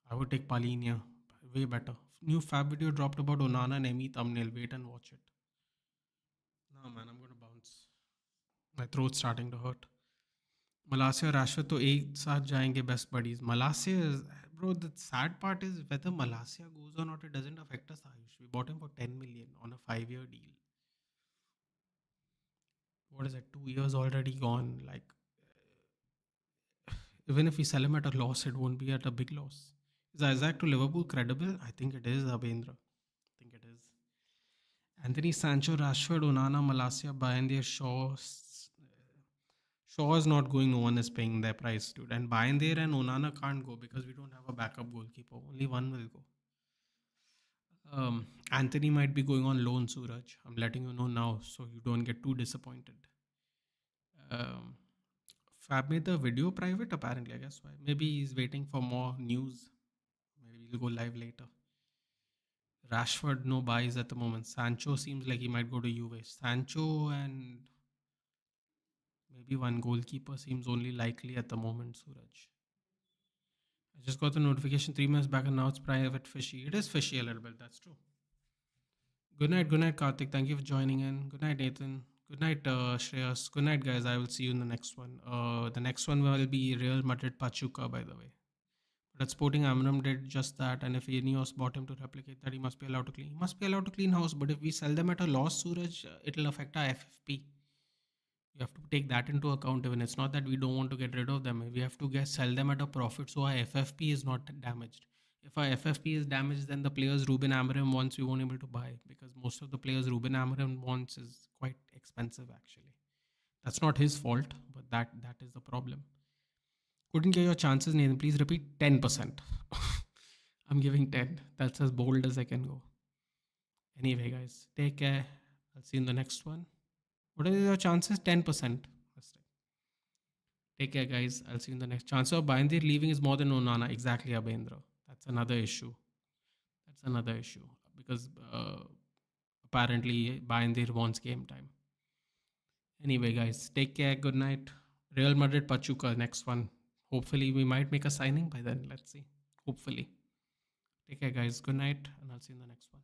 I would take Palhinha. Way better. New Fab video dropped about Onana and Emi thumbnail. Wait and watch it. No, man, I'm going to bounce. My throat's starting to hurt. Malasia और राशवत तो एक साथ जाएंगे best buddies. Malasia is, bro, the sad part is whether Malasia goes or not, it doesn't affect us, Ayush. We bought him for 10 million on a 5-year deal. What is it? 2 years already gone. Like, even if we sell him at a loss, it won't be at a big loss. Is Isaac to Liverpool credible? I think it is, Abendra. I think it is. Anthony Sancho, Rashford, Onana, Malasia, Bayern, Shaw. Shaw is not going. No one is paying their price, dude. And Bayern and Onana can't go because we don't have a backup goalkeeper. Only one will go. Anthony might be going on loan, Suraj. I'm letting you know now so you don't get too disappointed. Um, Fab made the video private, apparently. I guess why. Maybe he's waiting for more news. Maybe he'll go live later. Rashford, no buys at the moment. Sancho seems like he might go to Juve. Sancho and maybe one goalkeeper seems only likely at the moment, Suraj. I just got the notification 3 minutes back and now it's private fishy. It is fishy a little bit, that's true. Good night, Karthik. Thank you for joining in. Good night, Nathan. Good night, Shreyas. Good night, guys. I will see you in the next one. The next one will be Real Madrid Pachuca, by the way. But Sporting Amram did just that, and if Ineos bought him to replicate that, he must be allowed to clean. He must be allowed to clean house. But if we sell them at a loss, Suraj, it'll affect our FFP. You have to take that into account. Even it's not that we don't want to get rid of them. We have to sell them at a profit, so our FFP is not damaged. If our FFP is damaged, then the players Ruben Amorim wants we won't able to buy because most of the players Ruben Amorim wants is quite expensive actually. That's not his fault, but that is the problem. Couldn't get your chances, Nathan. Please repeat 10%. I'm giving 10. That's as bold as I can go. Anyway, guys, take care. I'll see you in the next one. What are your chances? 10%. Take care, guys. I'll see you in the next. Chance of Bayandir leaving is more than Onana. Exactly, Abendra. That's another issue. Because apparently Bayandir wants game time. Anyway, guys, take care. Good night. Real Madrid Pachuca, next one. Hopefully, we might make a signing by then. Let's see. Hopefully. Take care, guys. Good night, and I'll see you in the next one.